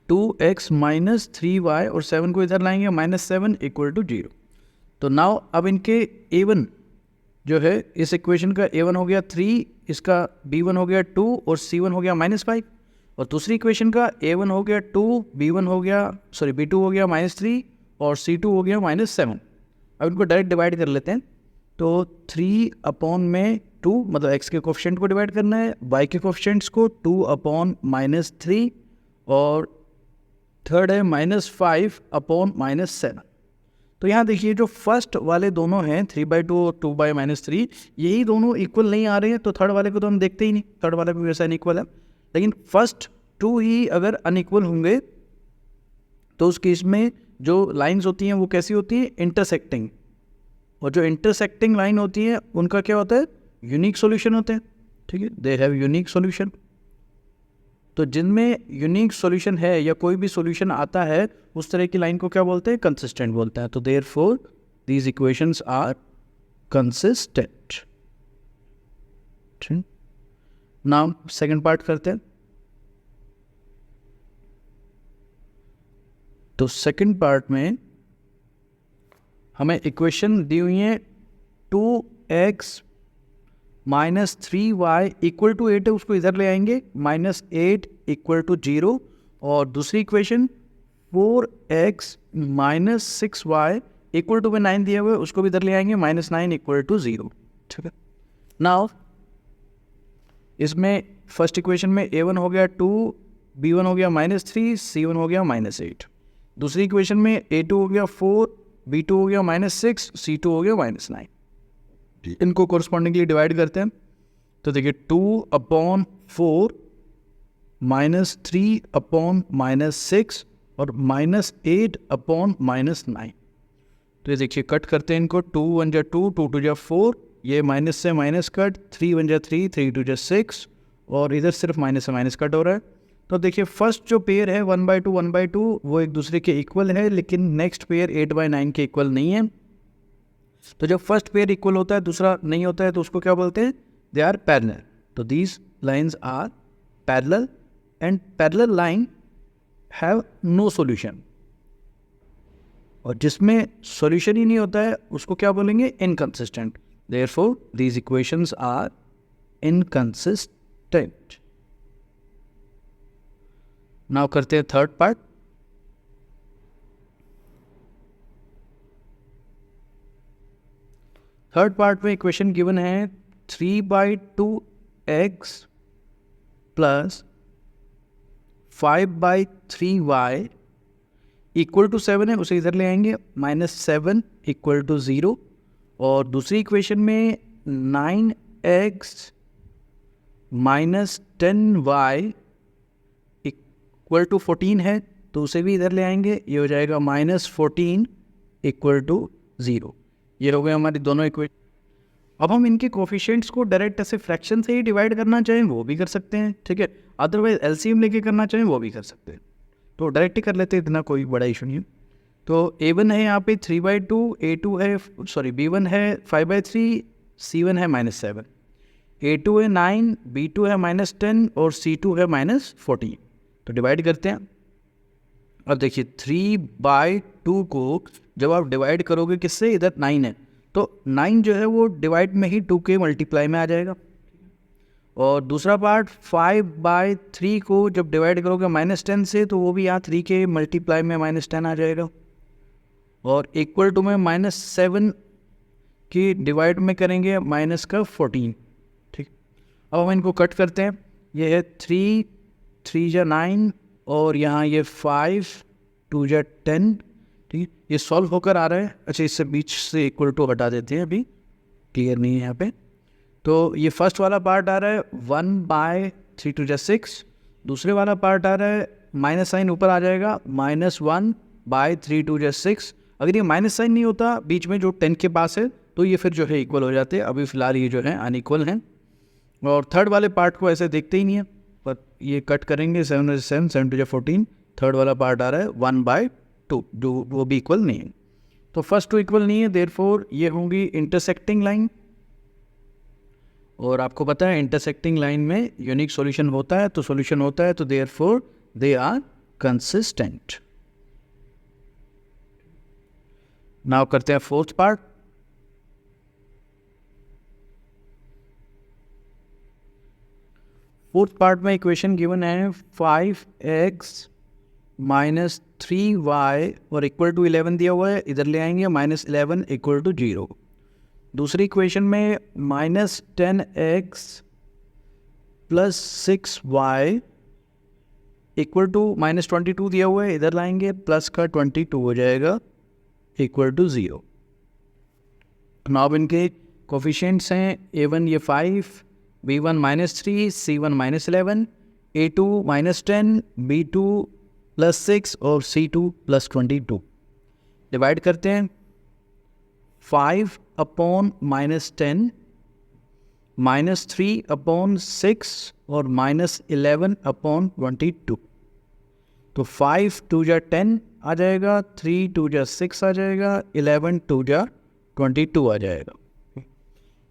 A: 2x - 3y और 7 को इधर लाएंगे, -7 = 0। तो नाउ अब इनके a1 जो है, इस इक्वेशन का a1 हो गया 3, इसका b1 हो गया 2 और c1 हो गया -5, और दूसरी इक्वेशन का a1 हो गया 2, b1 हो गया b2 हो गया -3 और c2 हो गया -7। अब इनको डायरेक्ट डिवाइड कर लेते हैं। तो 3/2 मतलब x के कोफिशिएंट को डिवाइड करना है, y के कोफिशिएंट्स को 2/-3 और थर्ड है -5/-7। तो यहाँ देखिए जो फर्स्ट वाले दोनों हैं 3/2 और 2/-3, यही दोनों इक्वल नहीं आ रहे हैं, तो थर्ड वाले को तो हम देखते ही नहीं, थर्ड वाला भी वैसा अनइक्वल है। लेकिन फर्स्ट 2 ही अगर अनइक्वल होंगे तो उस केस में जो लाइंस होती हैं वो कैसी होती है, इंटरसेक्टिंग। और जो इंटरसेक्टिंग लाइन होती है उनका क्या होता है, यूनिक सॉल्यूशन होते हैं। ठीक है, दे हैव यूनिक सॉल्यूशन। तो जिनमें यूनिक सॉल्यूशन है या कोई भी सॉल्यूशन आता है, उस तरह की लाइन को क्या बोलते हैं, कंसिस्टेंट बोलते हैं। तो therefore these equations are consistent. ठीक, नाउ सेकंड पार्ट करते हैं। तो सेकंड पार्ट में हमें इक्वेशन दी हुई है 2x - 3y = 8 है, उसको इधर ले आएंगे, -8 = 0। और दूसरी इक्वेशन 4x - 6y = 9 दिया हुआ है, उसको भी इधर ले आएंगे, -9 = 0। ठीक है, नाउ इसमें फर्स्ट इक्वेशन में a1 हो गया 2, b1 हो गया -3, c1 हो गया -8। दूसरी इक्वेशन में a2 हो गया 4, b2 हो गया -6, c2 हो गया -9। इनको कोरस्पॉन्डिंगली डिवाइड करते हैं। तो देखिए 2/4 -3/-6 और -8/-9। तो ये देखिए कट करते हैं इनको, 2 1 जा 2, 2 2 जा 4, ये माइनस से माइनस कट, 3 1 जा 3, 3 2 जा 6, और इधर सिर्फ माइनस से माइनस कट हो रहा है। तो देखिए फर्स्ट जो पेयर है 1/2 1/2 वो एक दूसरे के इक्वल है, लेकिन नेक्स्ट पेयर 8/9 के इक्वल नहीं है। तो जब फर्स्ट पेयर इक्वल होता है दूसरा नहीं होता है, तो उसको क्या बोलते हैं, दे आर पैरेलल। तो these lines are parallel and parallel line have no solution. और जिसमें सॉल्यूशन ही नहीं होता है उसको क्या बोलेंगे, inconsistent. Therefore these equations are inconsistent. Now करते हैं थर्ड पार्ट। थर्ड पार्ट में इक्वेशन गिवन है 3/2x + 5/3y = 7 है, उसे इधर ले आएंगे, -7 = 0। और दूसरी इक्वेशन में 9x - 10y = 14 है, तो उसे भी इधर ले आएंगे, ये हो जाएगा -14 = 0। ये हो गए हमारी दोनों इक्वेशन। अब हम इनके कोफिशिएंट्स को डायरेक्ट ऐसे फ्रैक्शन से ही डिवाइड करना चाहें वो भी कर सकते हैं, ठीक है। अदरवाइज एलसीएम लेके करना चाहें वो भी कर सकते हैं, तो डायरेक्ट ही कर लेते हैं, इतना कोई बड़ा इशू नहीं है। तो a1 है यहाँ पे 3/2, a2 है b1 है 5/3, c1 है -7, a2 है 9, b2 है -10 और c2 है -14। तो डिवाइड करते हैं। अब देखिए 3/2 को जब आप डिवाइड करोगे किससे, इधर 9 है, तो 9 जो है वो डिवाइड में ही 2 के मल्टीप्लाई में आ जाएगा। और दूसरा पार्ट 5/3 को जब डिवाइड करोगे -10 से, तो वो भी यहाँ 3 के मल्टीप्लाई में -10 आ जाएगा। और इक्वल टू में -7 की डिवाइड में करेंगे -14। ठीक, अब हम इनको कट करते हैं। ये है 3 3 जा 9 और यहाँ ये 5 2 जा 10। ठीक है, ये सॉल्व होकर आ रहा है। अच्छा, इससे बीच से इक्वल टू हटा देते हैं, अभी क्लियर नहीं है यहाँ पे। तो ये फर्स्ट वाला पार्ट आ रहा है 1/3 टू जा 6, दूसरे वाला पार्ट आ रहा है माइनस साइन ऊपर आ जाएगा -1/3 टू जा 6। अगर ये माइनस साइन नहीं होता बीच में जो 10 के पास है तो ये फिर जो है इक्वल हो जाते हैं। अभी फ़िलहाल ये जो है अनइक्वल हैं। और थर्ड वाले पार्ट को ऐसे देखते ही नहीं है, पर ये कट करेंगे 7 टू जा 14। थर्ड वाला पार्ट आ रहा है 1/2 जो वो भी इक्वल नहीं है। तो फर्स्ट टू इक्वल नहीं है, देयरफॉर ये होंगी इंटरसेक्टिंग लाइन। और आपको पता है इंटरसेक्टिंग लाइन में यूनिक सॉल्यूशन होता है, तो सॉल्यूशन होता है तो therefore they are consistent. Now करते हैं फोर्थ पार्ट। फोर्थ पार्ट में इक्वेशन गिवन है 5x माइनस 3y और इक्वल टू 11 दिया हुआ है, इधर ले आएंगे -11 इक्वल टू 0। दूसरी इक्वेशन में -10x plus 6y equal to -22 दिया हुआ है, इधर लाएंगे प्लस का 22 हो जाएगा इक्वल टू 0। नाउ इनके कोफिशिएंट्स हैं a1 ये 5, b1 -3, c1 -11, a2 -10, b2 +6 और c2 +22। डिवाइड करते हैं 5 अपॉन -10 -3 अपॉन 6 और -11 अपॉन 22। तो 5 2 जा 10 आ जाएगा, 3 2 जा 6 आ जाएगा, 11 2 जा 22 आ जाएगा।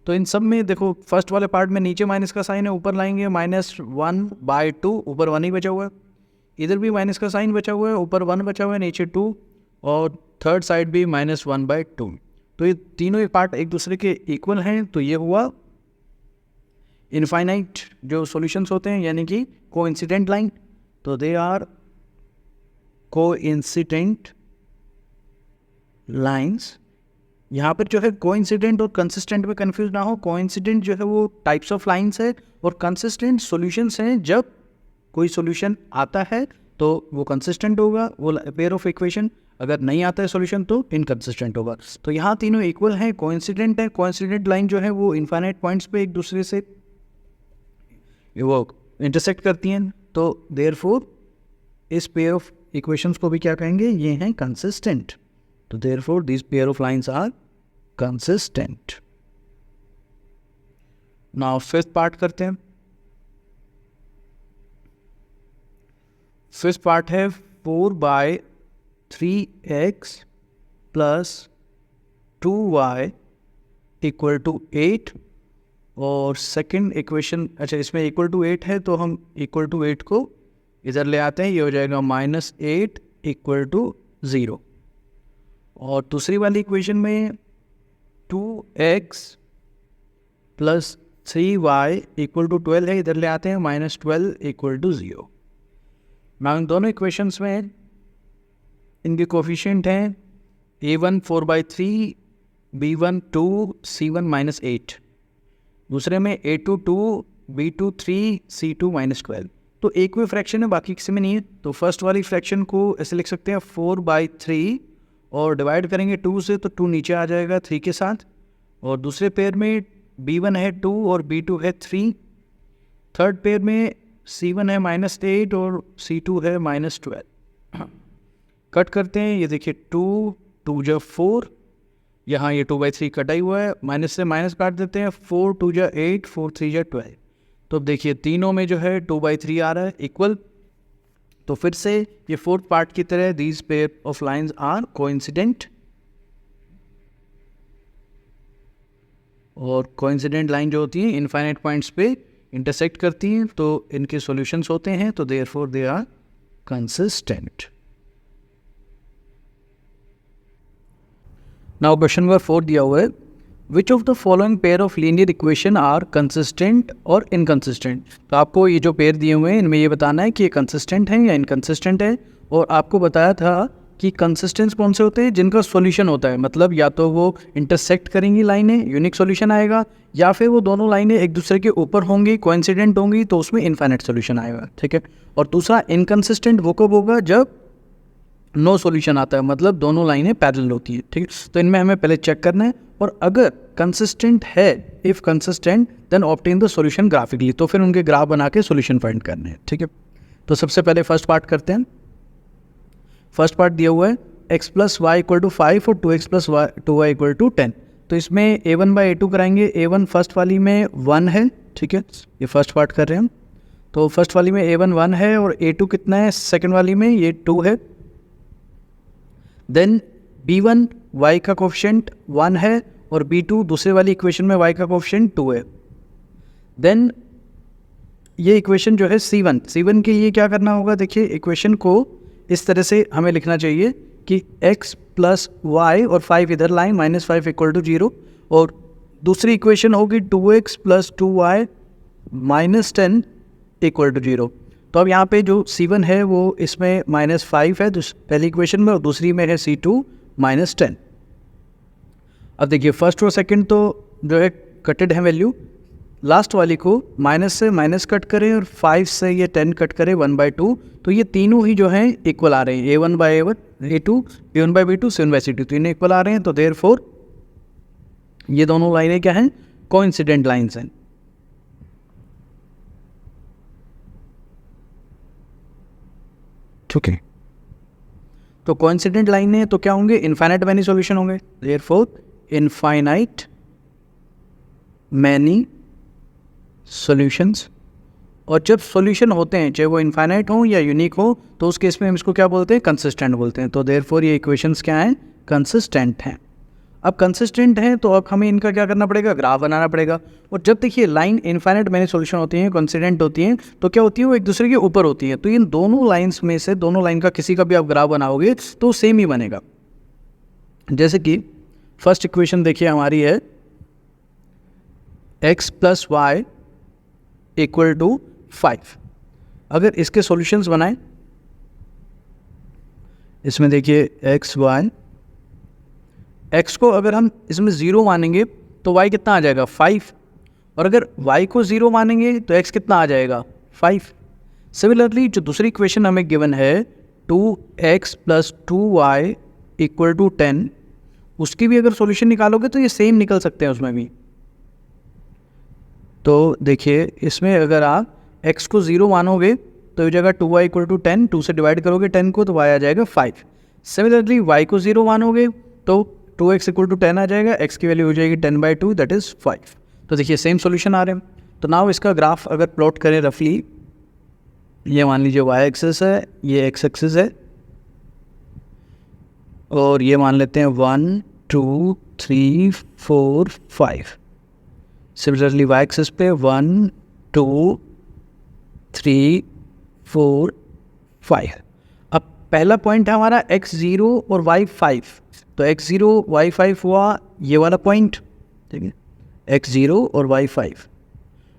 A: तो इन सब में देखो फर्स्ट वाले पार्ट में नीचे माइनस का साइन है, ऊपर लाएंगे -1/2, ऊपर 1 ही बचा हुआ है। इधर भी माइनस का साइन बचा हुआ है, ऊपर 1 बचा हुआ है, नीचे 2, और थर्ड साइड भी -1/2। तो ये तीनों ही पार्ट एक दूसरे के इक्वल हैं। तो ये हुआ इनफाइनाइट जो सॉल्यूशंस होते हैं, यानी कि कोइंसिडेंट लाइन। तो दे आर कोइंसिडेंट लाइंस। यहाँ पर जो है कोइंसिडेंट और कंसिस्टेंट में कंफ्यूज ना हो। कोइंसिडेंट जो है वो टाइप्स ऑफ लाइंस है और कंसिस्टेंट सॉल्यूशंस हैं। जब कोई सॉल्यूशन आता है तो वो कंसिस्टेंट होगा, वो पेयर ऑफ इक्वेशन। अगर नहीं आता है सॉल्यूशन तो इनकंसिस्टेंट होगा। तो यहाँ तीनों इक्वल हैं, कोइंसिडेंट है। कोइंसिडेंट लाइन जो है वो इनफाइनाइट पॉइंट्स पे एक दूसरे से वो इंटरसेक्ट करती हैं। तो देयरफॉर इस पेयर ऑफ इक्वेशंस को भी क्या कहेंगे, ये हैं कंसिस्टेंट। तो therefore this pair of lines are consistent. Now fifth part करते हैं। फिफ्थ पार्ट है 4/3x plus 2y equal to 8। और सेकंड इक्वेशन, अच्छा इसमें इक्वल टू 8 है तो हम इक्वल टू 8 को इधर ले आते हैं, ये हो जाएगा -8 इक्वल टू 0। और दूसरी वाली इक्वेशन में 2x plus 3y equal to 12 है, इधर ले आते हैं -12 इक्वल टू 0। मैं इन दोनों इक्वेशंस में इनके कोफिशिएंट हैं a1 4/3, b1 2, c1 -8। दूसरे में a2 2, b2 3, c2 -12। तो एक भी फ्रैक्शन है, बाकी किसी में नहीं है। तो फर्स्ट वाली फ्रैक्शन को ऐसे लिख सकते हैं 4/3 और डिवाइड करेंगे 2 से, तो 2 नीचे आ जाएगा 3 के साथ। और दूसरे पेयर में b1 है 2 और b2 है 3। थर्ड पेयर में c1 है -8 और c2 है -12। कट करते हैं, ये देखिए 2 2 जा 4, यहाँ ये 2/3 कटा ही हुआ है, माइनस से माइनस काट देते हैं, 4 2 जा 8, 4 3 जा 12। तो अब देखिए तीनों में जो है 2/3 आ रहा है इक्वल। तो फिर से ये फोर्थ पार्ट की तरह these pair of lines are coincident. और कोइंसिडेंट लाइन जो होती है इनफाइनाइट पॉइंट्स पे इंटरसेक्ट करती हैं, तो इनके सॉल्यूशंस होते हैं। तो therefore they are consistent. Now question number 4 दिया हुआ है, which of the following pair of linear equation are consistent और इनकंसिस्टेंट। तो आपको ये जो पेयर दिए हुए हैं इनमें ये बताना है कि ये कंसिस्टेंट है या इनकंसिस्टेंट है। और आपको बताया था कि कंसिस्टेंस कौन से होते हैं, जिनका सॉल्यूशन होता है, मतलब या तो वो इंटरसेक्ट करेंगी लाइनें, यूनिक सॉल्यूशन आएगा, या फिर वो दोनों लाइनें एक दूसरे के ऊपर होंगी, कोइंसिडेंट होंगी, तो उसमें इनफाइनाइट सॉल्यूशन आएगा। ठीक है। और दूसरा इनकंसिस्टेंट वो कब होगा, जब नो सॉल्यूशन आता है, मतलब दोनों लाइनें पैरेलल होती है। ठीक है। तो इनमें हमें पहले चेक करना है। और अगर कंसिस्टेंट है, if consistent then obtain the solution graphically, तो फिर उनके ग्राफ बना के सॉल्यूशन फाइंड करने हैं, ठीक है। तो सबसे पहले फर्स्ट पार्ट करते हैं। फर्स्ट पार्ट दिया हुआ है x plus y equal to 5 और 2x plus two y equal to 10। तो इसमें a1 बाई a2 कराएंगे। a1 फर्स्ट वाली में 1 है, ठीक है, ये फर्स्ट पार्ट कर रहे हैं हम। तो फर्स्ट वाली में a1 1 है और a2 कितना है, सेकेंड वाली में ये 2 है। देन b1 y का कोफिशिएंट 1 है और b2 दूसरे वाली इक्वेशन में y का कोफिशिएंट 2 है। देन ये इक्वेशन जो है C1 के लिए क्या करना होगा, देखिए इक्वेशन को इस तरह से हमें लिखना चाहिए कि x प्लस वाई और 5 इधर लाइन -5 इक्वल टू 0, और दूसरी इक्वेशन होगी 2x plus 2y -10 equal to 0। तो अब यहाँ पे जो C1 है वो इसमें -5 है पहली इक्वेशन में, और दूसरी में है C2 -10। अब देखिए फर्स्ट और सेकंड तो जो है कटेड है वैल्यू, लास्ट वाली को माइनस से माइनस कट करें और 5 से ये 10 कट करें 1/2, तो ये तीनों ही जो हैं इक्वल आ रहे हैं, a1 by a1 a2 b1 by b2 c1 by c2, तीनों इक्वल आ रहे हैं। तो देयरफॉर ये दोनों लाइनें क्या हैं, कोइंसिडेंट लाइन्स हैं। ठीक है, तो कोइंसिडेंट लाइनें तो क्या होंगे, इनफाइनाइट मैनी सॉल्यूशन होंगे। Therefore infinite many solutions. और जब सॉल्यूशन होते हैं चाहे वो इनफाइनाइट हो या यूनिक हो, तो उस केस में हम इसको क्या बोलते हैं, कंसिस्टेंट बोलते हैं। तो देयरफॉर ये इक्वेशंस क्या हैं, कंसिस्टेंट हैं। अब कंसिस्टेंट हैं तो अब हमें इनका क्या करना पड़ेगा, ग्राफ बनाना पड़ेगा। और जब देखिए लाइन इनफाइनाइट मैनी सॉल्यूशन होती हैं, कंसिस्टेंट होती हैं, तो क्या होती है, वो एक दूसरे के ऊपर होती है। तो इन दोनों लाइन्स में से दोनों लाइन का किसी का भी आप ग्राफ बनाओगे तो सेम ही बनेगा। जैसे कि फर्स्ट इक्वेशन देखिए हमारी है x plus y equal to 5। अगर इसके सॉल्यूशंस बनाएं, इसमें देखिए x को अगर हम इसमें 0 मानेंगे तो y कितना आ जाएगा, 5। और अगर y को 0 मानेंगे तो x कितना आ जाएगा, 5। सिमिलरली जो दूसरी इक्वेशन हमें गिवन है 2x plus 2y equal to 10, उसकी भी अगर सॉल्यूशन निकालोगे तो ये सेम निकल सकते हैं उसमें भी। तो देखिए इसमें अगर आप x को 0 मानोगे तो ये जगह 2y इक्वल टू 10, 2 से डिवाइड करोगे 10 को तो y आ जाएगा 5। सिमिलरली y को 0 मानोगे तो 2x इक्वल टू 10 आ जाएगा, x की वैल्यू हो जाएगी 10/2 दैट इज़ 5। तो देखिए सेम सॉल्यूशन आ रहे हैं। तो नाउ इसका ग्राफ अगर प्लॉट करें रफली, ये मान लीजिए y एक्सिस है, ये x एक्सिस है, और ये मान लेते हैं 1 2 3 4 5। सिमिलरली y एक्सिस पे 1 2 3 4 5। अब पहला पॉइंट है हमारा x0 और y5, तो x0 y5 हुआ ये वाला पॉइंट, ठीक है, x0 और y5,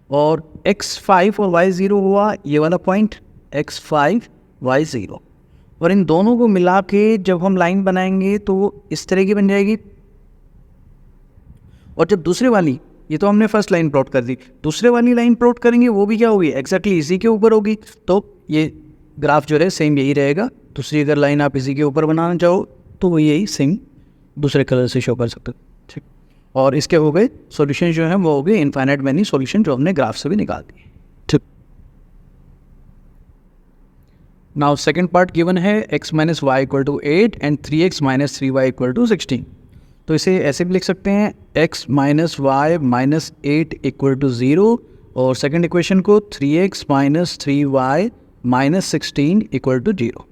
A: और x5 और y0 हुआ ये वाला पॉइंट x5 y0। और इन दोनों को मिला के जब हम लाइन बनाएंगे तो वो इस तरह की बन जाएगी। और जब दूसरे वाली, ये तो हमने फर्स्ट लाइन प्लॉट कर दी, दूसरे वाली लाइन प्लॉट करेंगे वो भी क्या होगी, एग्जैक्टली इसी के ऊपर होगी। तो ये ग्राफ जो है सेम यही रहेगा। दूसरी अगर लाइन आप इसी के ऊपर बनाना चाहो तो वो यही सेम दूसरे कलर से शो कर सकते हो, ठीक। और इसके हो गए सॉल्यूशन जो है वो हो गए इनफाइनाइट मैनी सॉल्यूशन, जो हमने ग्राफ से भी निकाल दिए, ठीक। नाउ सेकंड पार्ट गिवन है x minus y equal to 8 and 3x minus 3y equal to 16। तो इसे ऐसे भी लिख सकते हैं x minus y minus 8 equal to 0, और सेकेंड इक्वेशन को 3x minus 3y minus 16 equal to 0।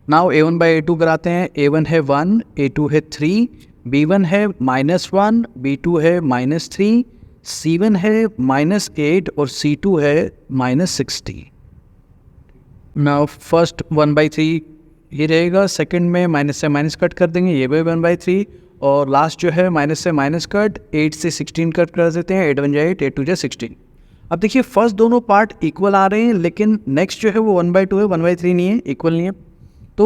A: नाउ a1 बाई a2 कराते हैं। a1 है 1, a2 है 3, b1 है -1, b2 है -3, c1 है -8 और c2 है -16। नाउ फर्स्ट 1/3 ये रहेगा, सेकंड में माइनस से माइनस कट कर देंगे, ये भी 1/3, और लास्ट जो है माइनस से माइनस कट 8 से 16 कट कर देते हैं, 8 1 जा 8, 8 2 जा 16। अब देखिए फर्स्ट दोनों पार्ट इक्वल आ रहे हैं, लेकिन नेक्स्ट जो है वो 1/2 है, 1/3 नहीं है, इक्वल नहीं है। तो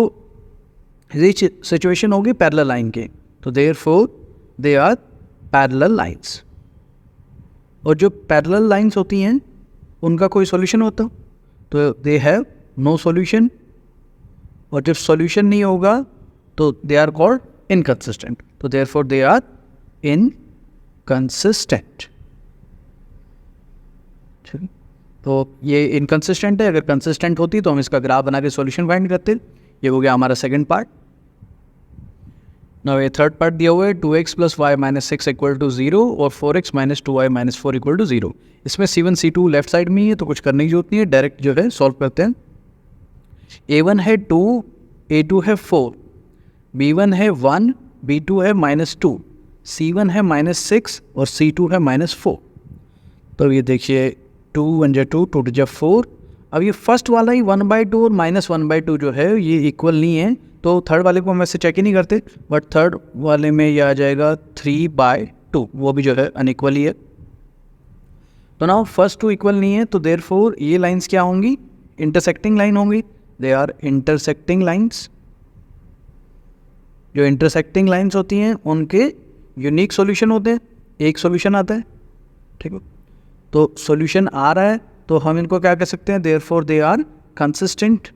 A: ये सिचुएशन होगी पैरेलल लाइन के, तो therefore they are parallel lines. और जो पैरेलल लाइंस होती हैं उनका कोई सॉल्यूशन होता तो दे हैव नो सॉल्यूशन, और जब सॉल्यूशन नहीं होगा तो दे आर कॉल्ड इनकंसिस्टेंट। तो देयरफॉर दे आर कंसिस्टेंट। ठीक, तो ये इनकंसिस्टेंट है, अगर कंसिस्टेंट होती तो हम इसका ग्राफ बना के सॉल्यूशन फाइंड करते। ये हो गया हमारा सेकंड पार्ट। नाउ ये थर्ड पार्ट दिया हुआ है 2x + y - 6 = 0 और 4x - 2y - 4 = 0। इसमें C1 C2 लेफ्ट साइड में ही है तो कुछ करने की जरूरत नहीं है, डायरेक्ट जो है सॉल्व करते हैं। A1 है 2, A2 है 4, B1 है 1, B2 है -2, C1 है -6 और C2 है -4। तो ये देखिए 2 1 जा 2, 2 2 जा 4। अब ये फर्स्ट वाला ही 1/2 और -1/2 जो है ये इक्वल नहीं है, तो थर्ड वाले को हम ऐसे चेक ही नहीं करते, बट थर्ड वाले में ये आ जाएगा 3/2, वो भी जो है अनइक्वल ही है। तो नाउ फर्स्ट टू इक्वल नहीं है, तो देयरफॉर ये लाइंस क्या होंगी, इंटरसेक्टिंग लाइन होंगी। They are intersecting lines. जो इंटरसेक्टिंग लाइंस होती हैं उनके यूनिक सॉल्यूशन होते हैं, एक सॉल्यूशन आता है। ठीक है, तो सॉल्यूशन आ रहा है तो हम इनको क्या कह सकते हैं, therefore they are consistent.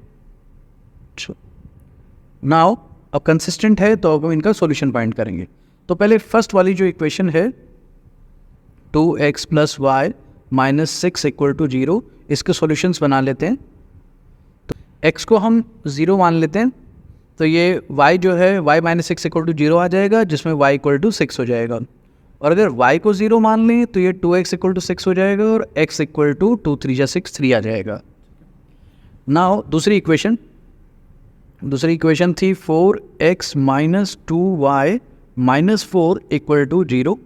A: Now अब कंसिस्टेंट है तो अब हम इनका सॉल्यूशन फाइंड करेंगे। तो पहले फर्स्ट वाली जो इक्वेशन है 2x + y - 6 = 0, इसके सॉल्यूशंस बना लेते हैं। तो x को हम 0 मान लेते हैं, तो ये y जो है y - 6 = 0 आ जाएगा, जिसमें y = 6 हो जाएगा। और अगर y को 0 मान लें तो ये 2x = 6 हो जाएगा और x = 2 3 जा 6 3 आ जाएगा। नाउ दूसरी इक्वेशन थी 4x - 2y - 4 = 0।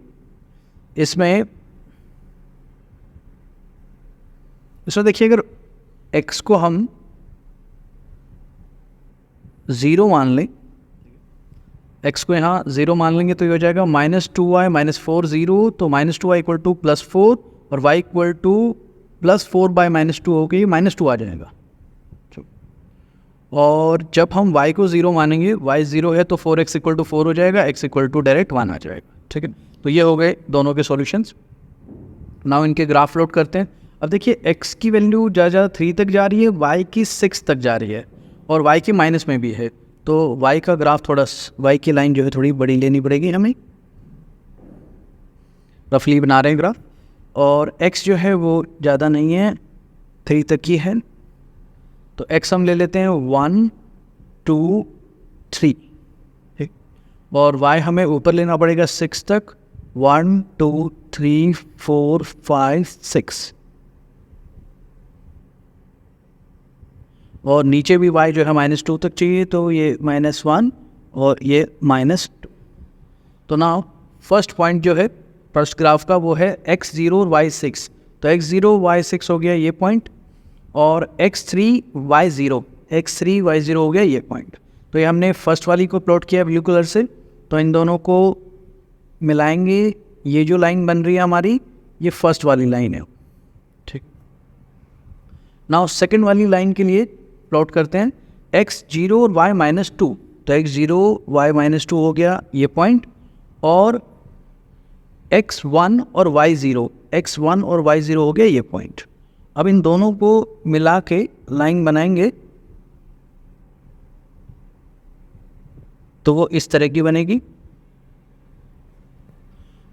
A: इसमें देखिए अगर x को हम 0 मान लें, x को यहाँ 0 मान लेंगे तो ये हो जाएगा -2y - 4 0, तो -2y = +4 और y = +4/- 2 हो गई, -2 आ जाएगा। और जब हम y को 0 मानेंगे, y 0 है तो 4x = 4 हो जाएगा, x = डायरेक्ट 1 आ जाएगा। ठीक है, तो ये हो गए दोनों के सॉल्यूशंस। नाउ इनके ग्राफ प्लॉट करते हैं। अब देखिए x की वैल्यू ज़्यादा 3 तक जा रही है, y की 6 तक जा रही है और y की माइनस में भी है, तो y का ग्राफ थोड़ा, y की लाइन जो है थोड़ी बड़ी लेनी पड़ेगी हमें। रफली बना रहे हैं ग्राफ, और x जो है वो ज़्यादा नहीं है, 3 तक ही है, तो x हम ले लेते हैं 1 2 3, ठीक, और y हमें ऊपर लेना पड़ेगा 6 तक, 1 2 3 4 5 6, और नीचे भी y जो है -2 तक चाहिए, तो ये -1 और ये -2। तो नाउ फर्स्ट पॉइंट जो है फर्स्ट ग्राफ का वो है x0 और y6, तो x0 y6 हो गया ये पॉइंट, और x3 y0 हो गया ये पॉइंट। तो ये हमने फर्स्ट वाली को प्लॉट किया ब्लू कलर से, तो इन दोनों को मिलाएंगे, ये जो लाइन बन रही है हमारी ये फर्स्ट वाली लाइन है। ठीक, नाउ सेकंड वाली लाइन के लिए प्लॉट करते हैं x0 और y-2, तो x0 y-2 हो गया ये पॉइंट, और x1 और y0 हो गया ये पॉइंट। अब इन दोनों को मिला के लाइन बनाएंगे तो वो इस तरह की बनेगी,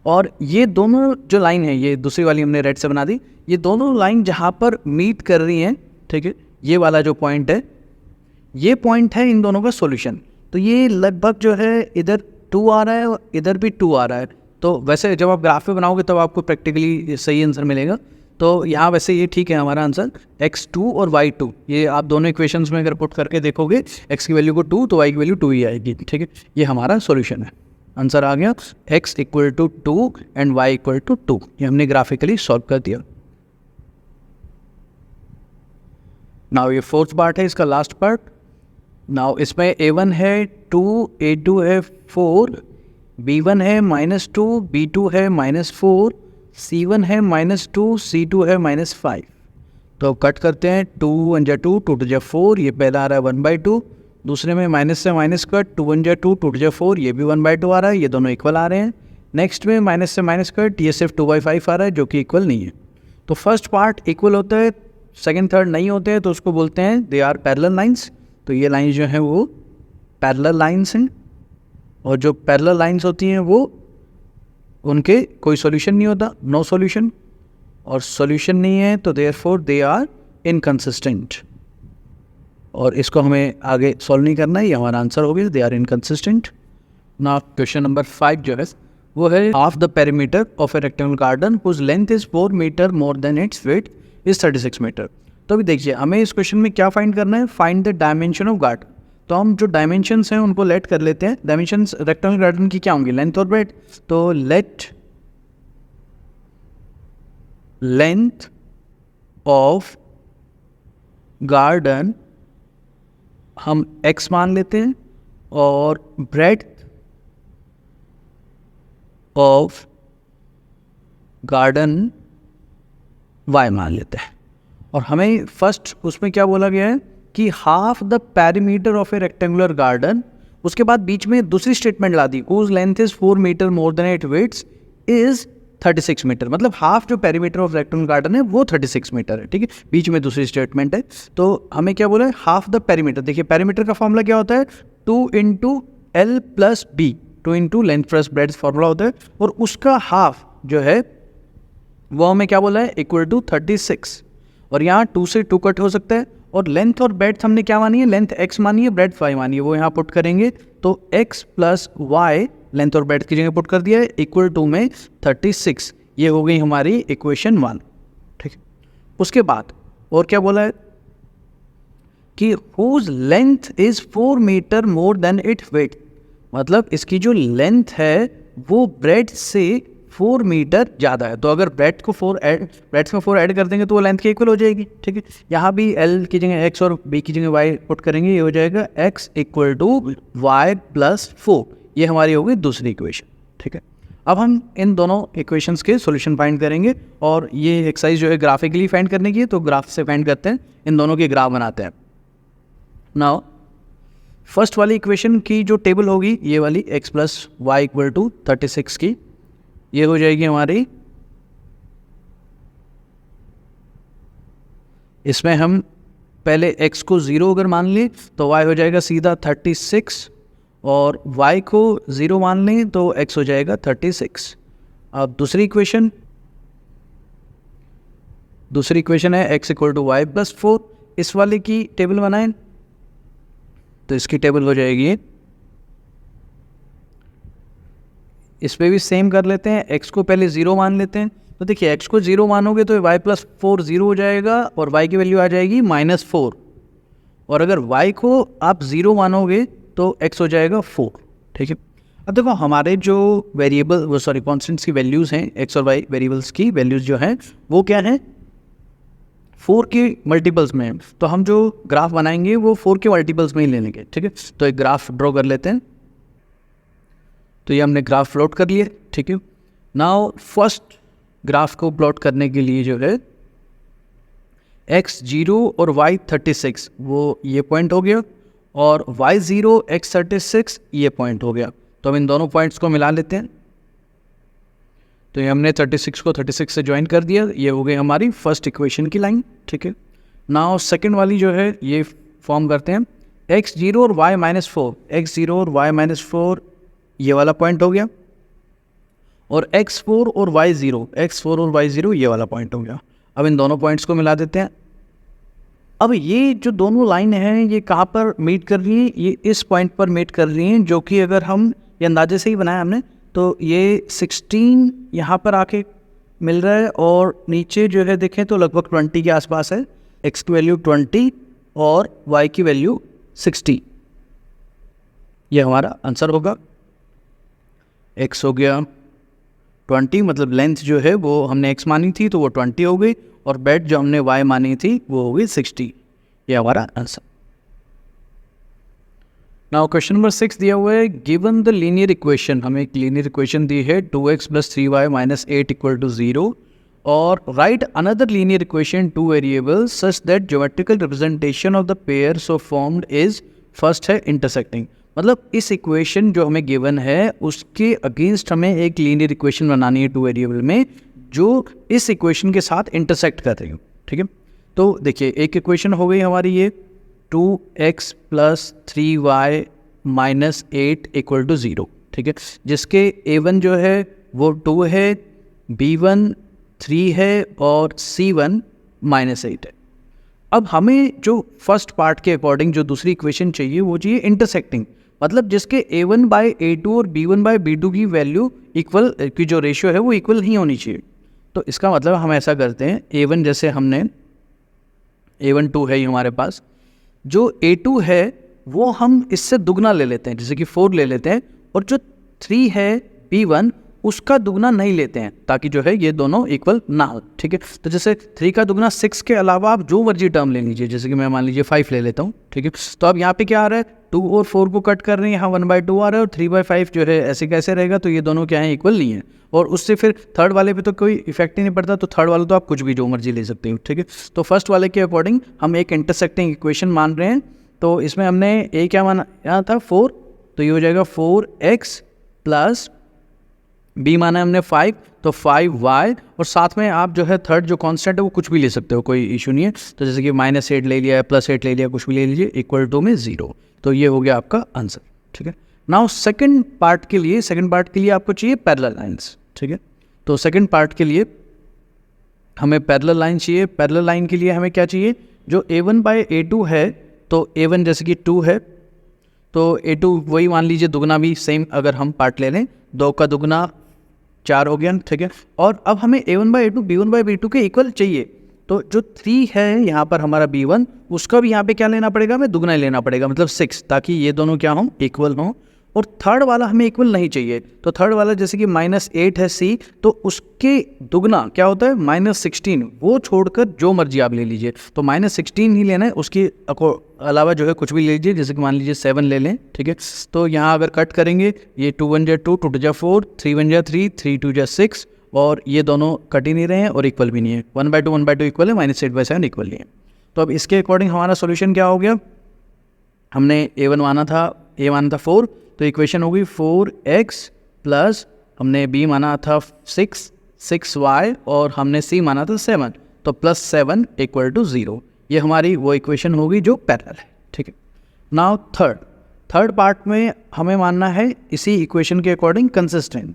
A: और ये दोनों जो लाइन है, ये दूसरी वाली हमने रेड से बना दी, ये दोनों लाइन जहाँ पर मीट कर रही हैं, ठीक है, ये वाला जो पॉइंट है, ये पॉइंट है इन दोनों का सॉल्यूशन। तो ये लगभग जो है इधर 2 आ रहा है और इधर भी 2 आ रहा है। तो वैसे जब आप ग्राफ पे बनाओगे तब आपको प्रैक्टिकली सही आंसर मिलेगा। तो यहाँ वैसे ये ठीक है हमारा आंसर, x2 और y2, ये आप दोनों इक्वेशंस में अगर पुट करके देखोगे x की वैल्यू को 2 तो y की वैल्यू 2 ही आएगी। ठीक है, ये हमारा सॉल्यूशन है, आंसर आ गया x = 2 एंड y = 2। ये हमने ग्राफिकली सॉल्व कर दिया। नाउ ये फोर्थ पार्ट है, इसका लास्ट पार्ट। नाउ इसमें a1 है 2, a2 है 4, b1 है -2, b2 है -4, c1 है -2, c2 है -5। तो कट करते हैं, 2 1 जा 2, 2 2 जा 4, ये पहला आ रहा है 1/2, दूसरे में माइनस से माइनस कट, 2 1 जा 2, 2 2 जा 4, ये भी 1/2 आ रहा है, ये दोनों इक्वल आ रहे हैं। नेक्स्ट में माइनस से माइनस कट, ये सिर्फ 2/5 आ रहा है जो कि इक्वल नहीं है। तो फर्स्ट पार्ट इक्वल होता है, सेकंड थर्ड नहीं होते हैं, तो उसको बोलते हैं दे आर पैरेलल लाइंस। तो ये लाइंस जो हैं वो पैरेलल लाइंस हैं, और जो पैरेलल लाइंस होती हैं वो उनके कोई सॉल्यूशन नहीं होता, नो सॉल्यूशन, और सॉल्यूशन नहीं है तो देयरफॉर दे आर इनकंसिस्टेंट, और इसको हमें आगे सॉल्व नहीं करना है, ये हमारा आंसर हो गया, दे आर इनकंसिस्टेंट। ना क्वेश्चन नंबर 5 जो है वो है half the perimeter of a rectangular garden whose length is 4 metre more than its width is 36 metre. तो अभी देखिए हमें इस क्वेश्चन में क्या फाइंड करना है, find the dimension of garden. तो हम जो डायमेंशंस हैं उनको लेट कर लेते हैं। डायमेंशंस रेक्टेंगुलर गार्डन की क्या होंगी, लेंथ और ब्रेड्थ। तो लेट लेंथ ऑफ गार्डन हम x मान लेते हैं और ब्रेड्थ ऑफ गार्डन y मान लेते हैं। और हमें फर्स्ट उसमें क्या बोला गया है कि half the perimeter of a rectangular garden, उसके बाद बीच में दूसरी स्टेटमेंट ला दी, whose length is 4 metre more than it width is 36 metre. मतलब हाफ जो पेरीमीटर ऑफ रेक्टेंगुलर गार्डन है वो 36 मीटर है, ठीक है। बीच में दूसरी स्टेटमेंट है, तो हमें क्या बोला है, हाफ द पेरीमीटर। देखिए पेरीमीटर का फॉर्मूला क्या होता है, 2 × L + B, 2 × length plus breadth formula होता है, और उसका हाफ जो है वो हमें क्या बोला है, इक्वल टू 36। और यहाँ 2 से 2 कट हो सकता है, और लेंथ और ब्रेड्थ हमने क्या मानी है, लेंथ x मानी है, ब्रेड्थ y मानी है, वो यहाँ पुट करेंगे तो x + y लेंथ और ब्रेड्थ की जगह पुट कर दिया है, इक्वल टू में 36। ये हो गई हमारी इक्वेशन 1, ठीक है। उसके बाद और क्या बोला है कि whose length is 4 metre more than it width, मतलब इसकी जो लेंथ है वो ब्रेड्थ से 4 मीटर ज़्यादा है। तो अगर ब्रेड्थ में 4 ऐड कर देंगे तो वो लेंथ के इक्वल हो जाएगी, ठीक है। यहाँ भी L की जगह x और B की जगह y पुट करेंगे, ये हो जाएगा x = y + 4। ये हमारी हो गई दूसरी इक्वेशन, ठीक है। अब हम इन दोनों इक्वेशंस के सॉल्यूशन फाइंड करेंगे, और ये एक्सरसाइज जो है ग्राफिकली फाइंड करने की है, तो ग्राफ से फाइंड करते हैं, इन दोनों के ग्राफ बनाते हैं। नाउ फर्स्ट वाली इक्वेशन की जो टेबल होगी ये वाली x + y = 36 की, ये हो जाएगी हमारी, इसमें हम पहले x को 0 अगर मान लें तो y हो जाएगा सीधा 36, और y को 0 मान लें तो x हो जाएगा 36। अब दूसरी इक्वेशन है x = y + 4। इस वाले की टेबल बनाएं तो इसकी टेबल हो जाएगी, इस पर भी सेम कर लेते हैं, x को पहले 0 मान लेते हैं। तो देखिए x को 0 मानोगे तो y + 4 0 हो जाएगा, और y की वैल्यू आ जाएगी -4, और अगर y को आप 0 मानोगे तो x हो जाएगा 4, ठीक है। अब देखो हमारे जो कॉन्स्टेंट्स की वैल्यूज़ हैं, x और y वेरिएबल्स की वैल्यूज़ जो हैं वो क्या हैं, 4 के मल्टीपल्स में हैं। तो हम जो ग्राफ बनाएंगे वो 4 के मल्टीपल्स में ही ले लेंगे, ठीक है। तो एक ग्राफ ड्रॉ कर लेते हैं, तो ये हमने ग्राफ प्लॉट कर लिए, ठीक है। नाउ फर्स्ट ग्राफ को प्लॉट करने के लिए जो है x 0 और y 36 वो ये पॉइंट हो गया, और y 0 x 36 ये पॉइंट हो गया। तो हम इन दोनों पॉइंट्स को मिला लेते हैं, तो ये हमने 36 को 36 से ज्वाइन कर दिया, ये हो गई हमारी फर्स्ट इक्वेशन की लाइन, ठीक है। नाउ सेकंड वाली जो है ये फॉर्म करते हैं, x 0 और y -4, x 0 और y -4 ये वाला पॉइंट हो गया, और x4 और y0 ये वाला पॉइंट हो गया। अब इन दोनों पॉइंट्स को मिला देते हैं। अब ये जो दोनों लाइन हैं ये कहाँ पर मीट कर रही हैं, ये इस पॉइंट पर मीट कर रही हैं, जो कि अगर हम ये अंदाजे से ही बनाया हमने तो ये 16 यहाँ पर आके मिल रहा है, और नीचे जो है देखें तो लगभग 20 के आसपास है, x की वैल्यू 20 और y की वैल्यू 60। ये हमारा आंसर होगा, x हो गया 20, मतलब लेंथ जो है वो हमने x मानी थी तो वो 20 हो गई, और ब्रेड्थ जो हमने y मानी थी वो हो गई 60। ये हमारा आंसर। नाउ क्वेश्चन नंबर 6 दिया हुआ है, गिवन द लीनियर इक्वेशन, हमें एक लीनियर इक्वेशन दी है 2x + 3y - 8 = 0, और right another linear equation 2 variables such that geometrical representation of the pair so formed is, first है इंटरसेक्टिंग। मतलब इस इक्वेशन जो हमें गिवन है उसके अगेंस्ट हमें एक लीनियर इक्वेशन बनानी है 2 वेरिएबल में, जो इस इक्वेशन के साथ इंटरसेक्ट कर रही हो, ठीक है। तो देखिए एक इक्वेशन हो गई हमारी ये 2x + 3y - 8 = 0, ठीक है, जिसके a1 जो है वो 2 है, B1 3 है और C1 -8 है। अब हमें जो फर्स्ट पार्ट के अकॉर्डिंग जो दूसरी इक्वेशन चाहिए वो चाहिए इंटरसेक्टिंग, मतलब जिसके A1/A2 और B1/B2 की वैल्यू इक्वल की जो रेशियो है वो इक्वल नहीं होनी चाहिए। तो इसका मतलब हम ऐसा करते हैं, A1 जैसे हमने A1 2 है ये हमारे पास, जो A2 है वो हम इससे दुगना ले लेते हैं, जैसे कि 4 ले लेते हैं, और जो 3 है B1 उसका दुगना नहीं लेते हैं ताकि जो है ये दोनों इक्वल ना हो। ठीक है, तो जैसे 3 का दुगना 6 के अलावा आप जो मर्जी टर्म ले लीजिए, जैसे कि मैं मान लीजिए 5 ले लेता हूँ। ठीक है, तो अब यहाँ पे क्या आ रहा है, 2 और 4 को कट कर रहे हैं, यहाँ 1/2 आ रहा है और 3/5 जो है ऐसे कैसे रहेगा, तो ये दोनों क्या है, इक्वल नहीं है। और उससे फिर थर्ड वाले पे तो कोई इफेक्ट ही नहीं पड़ता, तो थर्ड वाले तो आप कुछ भी जो मर्जी ले सकते हो। ठीक है, तो फर्स्ट वाले के अकॉर्डिंग हम एक इंटरसेक्टिंग इक्वेशन मान रहे हैं। तो इसमें हमने ए क्या माना यहाँ था 4, तो ये हो जाएगा 4x प्लस बी माना हमने 5, तो 5y, और साथ में आप जो है थर्ड जो कांस्टेंट है वो कुछ भी ले सकते हो, कोई इशू नहीं है। तो जैसे कि -8 ले लिया, +8 ले लिया, कुछ भी ले लीजिए, इक्वल टू में 0। तो ये हो गया आपका आंसर। ठीक है, नाउ सेकंड पार्ट के लिए आपको चाहिए पैरेलल लाइंस। ठीक है, तो सेकंड पार्ट के लिए हमें पैरेलल लाइन चाहिए। पैरेलल लाइन के लिए हमें क्या चाहिए, जो A1/A2 है, तो A1 जैसे कि 2 है, तो A2 वही मान लीजिए दुगना भी सेम, अगर हम पार्ट ले लें 2 का दुगना 4 हो गया। ठीक है, और अब हमें A1/A2 B1/B2 के इक्वल चाहिए, तो जो 3 है यहाँ पर हमारा B1, उसका भी यहाँ पे क्या लेना पड़ेगा, हमें दुगना ही लेना पड़ेगा, मतलब 6, ताकि ये दोनों क्या हों, इक्वल हों। और थर्ड वाला हमें इक्वल नहीं चाहिए, तो थर्ड वाला जैसे कि -8 है C, तो उसके दुगना क्या होता है -16, वो छोड़कर जो मर्जी आप ले लीजिए, तो -16 ही लेना है, उसके अलावा जो है कुछ भी ले लीजिए, जैसे कि मान लीजिए 7 ले लें। ठीक है, तो यहाँ अगर कट करेंगे, ये 2 1 जा 2, 2 2 जा 4, 3 1 जा 3, 3 2 जा 6, और ये दोनों कट ही नहीं रहे हैं और इक्वल भी नहीं है। 1/2 इक्वल है, -8/7 इक्वल नहीं है। तो अब इसके अकॉर्डिंग हमारा सोल्यूशन क्या हो गया, हमने A1 माना था 4, तो इक्वेशन होगी 4x प्लस हमने B माना था 6y, और हमने C माना था 7, तो +7 इक्वल टू 0। ये हमारी वो इक्वेशन होगी जो पैरेलल है। ठीक है, नाउ थर्ड पार्ट में हमें मानना है इसी इक्वेशन के अकॉर्डिंग कंसिस्टेंट।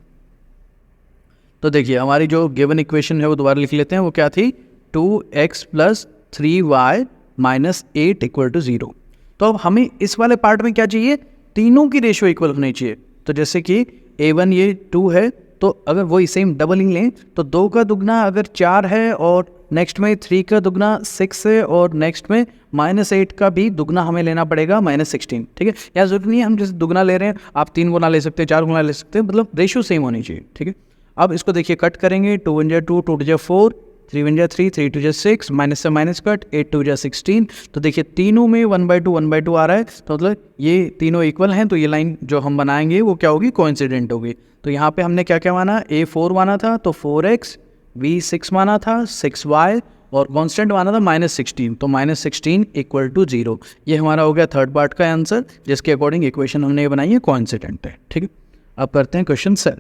A: तो देखिए हमारी जो गिवन इक्वेशन है वो दोबारा लिख लेते हैं, वो क्या थी, 2x plus 3y minus 8 equal to 0। तो अब हमें इस वाले पार्ट में क्या चाहिए, तीनों की रेशियो इक्वल होनी चाहिए। तो जैसे कि A1 ये 2 है, तो अगर वही सेम डबलिंग लें, तो 2 का दुगना अगर 4 है, और नेक्स्ट में 3 का दुगना 6 है, और नेक्स्ट में -8 का भी दुगना हमें लेना पड़ेगा -16। ठीक है, या जरूरी नहीं है हम जैसे दुगना ले रहे हैं, आप 3 गुना ले सकते हैं, 4 गुना ले सकते हैं, मतलब रेशियो सेम होनी चाहिए। ठीक है, अब इसको देखिए कट करेंगे, 2 1 जा 2, 2 2 जा 4, 3 1 जा 3, 3 2 जा 6, माइनस से माइनस कट, 8 2 जा 16। तो देखिए तीनों में 1/2 आ रहा है, तो मतलब ये तीनों इक्वल हैं, तो ये लाइन जो हम बनाएंगे वो क्या होगी, कोइंसिडेंट होगी। तो यहाँ पे हमने क्या क्या माना, A4 माना था तो 4x, B6 माना था 6y, और कांस्टेंट माना था -16, तो -16 इक्वल टू 0। ये हमारा हो गया थर्ड पार्ट का आंसर, जिसके अकॉर्डिंग इक्वेशन हमने ये बनाई है, कोइंसिडेंट है। ठीक है, अब करते हैं क्वेश्चन 7।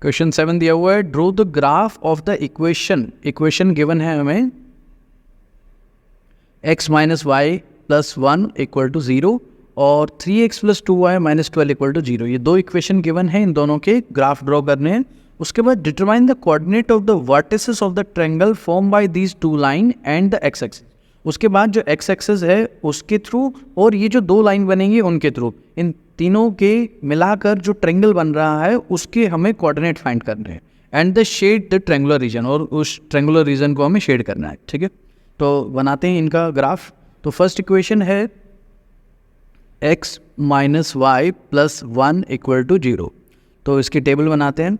A: क्वेश्चन 7 दिया हुआ है, draw the graph of the equation given है हमें x minus y plus 1 equal to 0 और 3x plus 2y minus 12 equal to 0। ये दो इक्वेशन गिवन है, इन दोनों के ग्राफ ड्रॉ करने हैं। उसके बाद determine the coordinate of the vertices of the triangle form by these two line and the x axis. उसके बाद जो एक्स एक्सिस है उसके थ्रू और ये जो दो लाइन बनेंगी उनके थ्रू, इन तीनों के मिलाकर जो ट्रायंगल बन रहा है उसके हमें कोऑर्डिनेट फाइंड करने हैं। And the shade the triangular region, और उस ट्रायंगुलर रीजन को हमें शेड करना है। ठीक है, तो बनाते हैं इनका ग्राफ। तो फर्स्ट इक्वेशन है x minus y plus 1 equal to 0। तो इसकी टेबल बनाते हैं।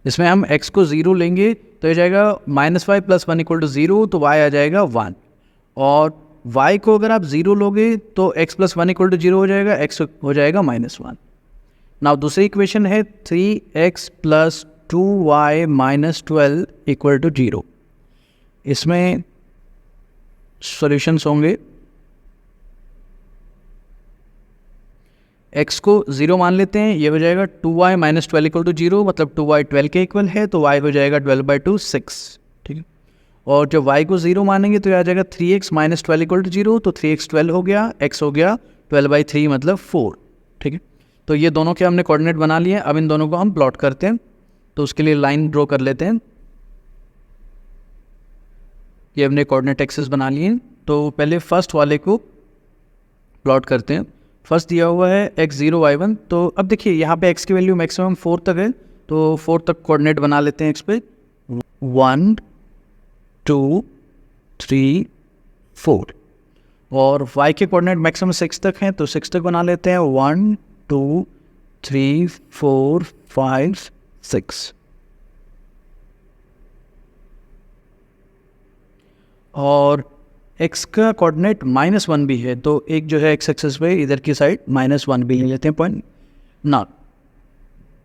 A: इसमें हम x को 0 लेंगे तो ये जाएगा minus y plus 1 equal to 0, तो y आ जाएगा 1। और y को अगर आप 0 लोगे तो x प्लस 1 इक्वल टू 0 हो जाएगा, x हो जाएगा -1। नाउ दूसरी इक्वेशन है 3x plus 2y minus 12 equal to 0। इसमें सॉल्यूशंस होंगे, x को 0 मान लेते हैं, ये हो जाएगा 2y माइनस 12 इक्वल टू 0, मतलब 2y 12 के इक्वल है, तो y हो जाएगा 12/2 6। ठीक है, और जब y को 0 मानेंगे तो ये आ जाएगा 3x माइनस 12 इक्वल टू 0, तो 3x 12 हो गया, x हो गया 12/3 मतलब 4, ठीक है। तो ये दोनों के हमने कोऑर्डिनेट बना लिए। अब इन दोनों को हम प्लॉट करते हैं, तो उसके लिए लाइन ड्रॉ कर लेते हैं। ये हमने कोऑर्डिनेट एक्सिस बना लिए, तो पहले फर्स्ट वाले को प्लॉट करते हैं। फर्स्ट दिया हुआ है x0 y1, तो अब देखिए यहाँ पे x की वैल्यू मैक्सिमम 4 तक है, तो 4 तक कोऑर्डिनेट बना लेते हैं x पे, 1 2 3 4, और y के कोऑर्डिनेट मैक्सिमम 6 तक हैं, तो 6 तक बना लेते हैं, 1 2 3 4 5 6। और x का कोऑर्डिनेट -1 भी है, तो एक जो है x एक्सिस पे इधर की साइड -1 भी ले लेते हैं पॉइंट ना।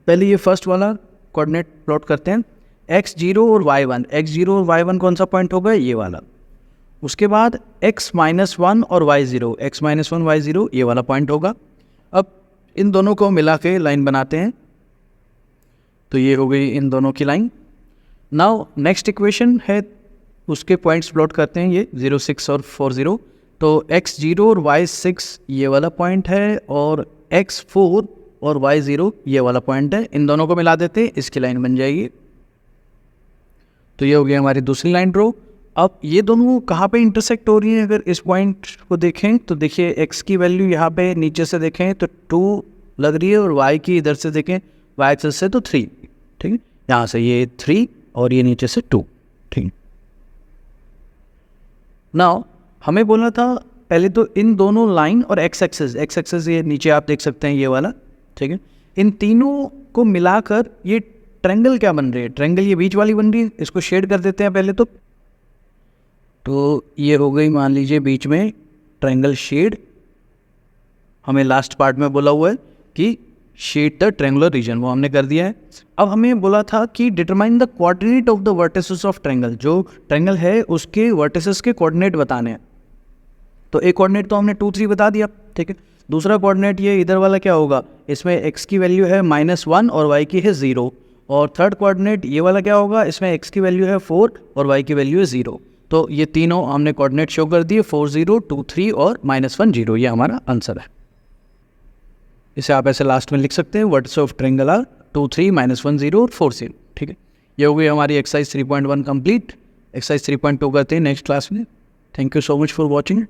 A: पहले ये फर्स्ट वाला कोऑर्डिनेट प्लॉट करते हैं, x0 और y1। x0 और y1 कौन सा पॉइंट होगा, ये वाला। उसके बाद x-1 और y0, x-1 y0 ये वाला पॉइंट होगा। अब इन दोनों को मिला के लाइन बनाते हैं, तो ये हो गई इन दोनों की लाइन। नाउ नेक्स्ट इक्वेशन है, उसके पॉइंट्स प्लॉट करते हैं, ये 0 6 और 4 0। तो x0 और y6 ये वाला पॉइंट है, और x4 और y0 ये वाला पॉइंट है। इन दोनों को मिला देते हैं, इसकी लाइन बन जाएगी। तो ये हो गई हमारी दूसरी लाइन ड्रॉ। अब ये दोनों कहाँ पे इंटरसेक्ट हो रही हैं, अगर इस पॉइंट को देखें तो देखिए x की वैल्यू यहाँ पे नीचे से देखें तो 2 लग रही है, और y की इधर से देखें y एक्सिस से तो 3, ठीक है। यहाँ से ये 3 और ये नीचे से 2, ठीक। नाउ हमें बोलना था पहले तो इन दोनों लाइन और x एक्सिस ये नीचे आप देख सकते हैं ये वाला, ठीक है। इन तीनों को मिलाकर ये ट्रायंगल क्या बन रही है, ट्रायंगल ये बीच वाली बन रही है। इसको शेड कर देते हैं पहले तो ये हो गई मान लीजिए बीच में ट्रायंगल शेड। हमें लास्ट पार्ट में बोला हुआ है कि शेड द ट्रायंगुलर रीजन, वो हमने कर दिया है। अब हमें बोला था कि determine the coordinate of the vertices of triangle, जो ट्रायंगल है उसके वर्टिसेस के कोऑर्डिनेट बताने हैं। तो एक कोऑर्डिनेट तो हमने 2 3 बता दिया, ठीक है। दूसरा कोऑर्डिनेट ये इधर वाला क्या होगा, इसमें x की वैल्यू है -1 और y की है 0। और थर्ड कोऑर्डिनेट ये वाला क्या होगा, इसमें x की वैल्यू है 4 और y की वैल्यू है 0। तो ये तीनों हमने कोऑर्डिनेट शो कर दिए, 4 0 2 3 और -1 0। ये हमारा आंसर है। इसे आप ऐसे लास्ट में लिख सकते हैं, वर्टिसेस ऑफ ट्रायंगल आर 2 3 -1 0 और 4 0, ठीक है। ये हो गई हमारी एक्सरसाइज 3.1 कंप्लीट। एक्सरसाइज 3.2 करते हैं नेक्स्ट क्लास में। Thank you so much for watching.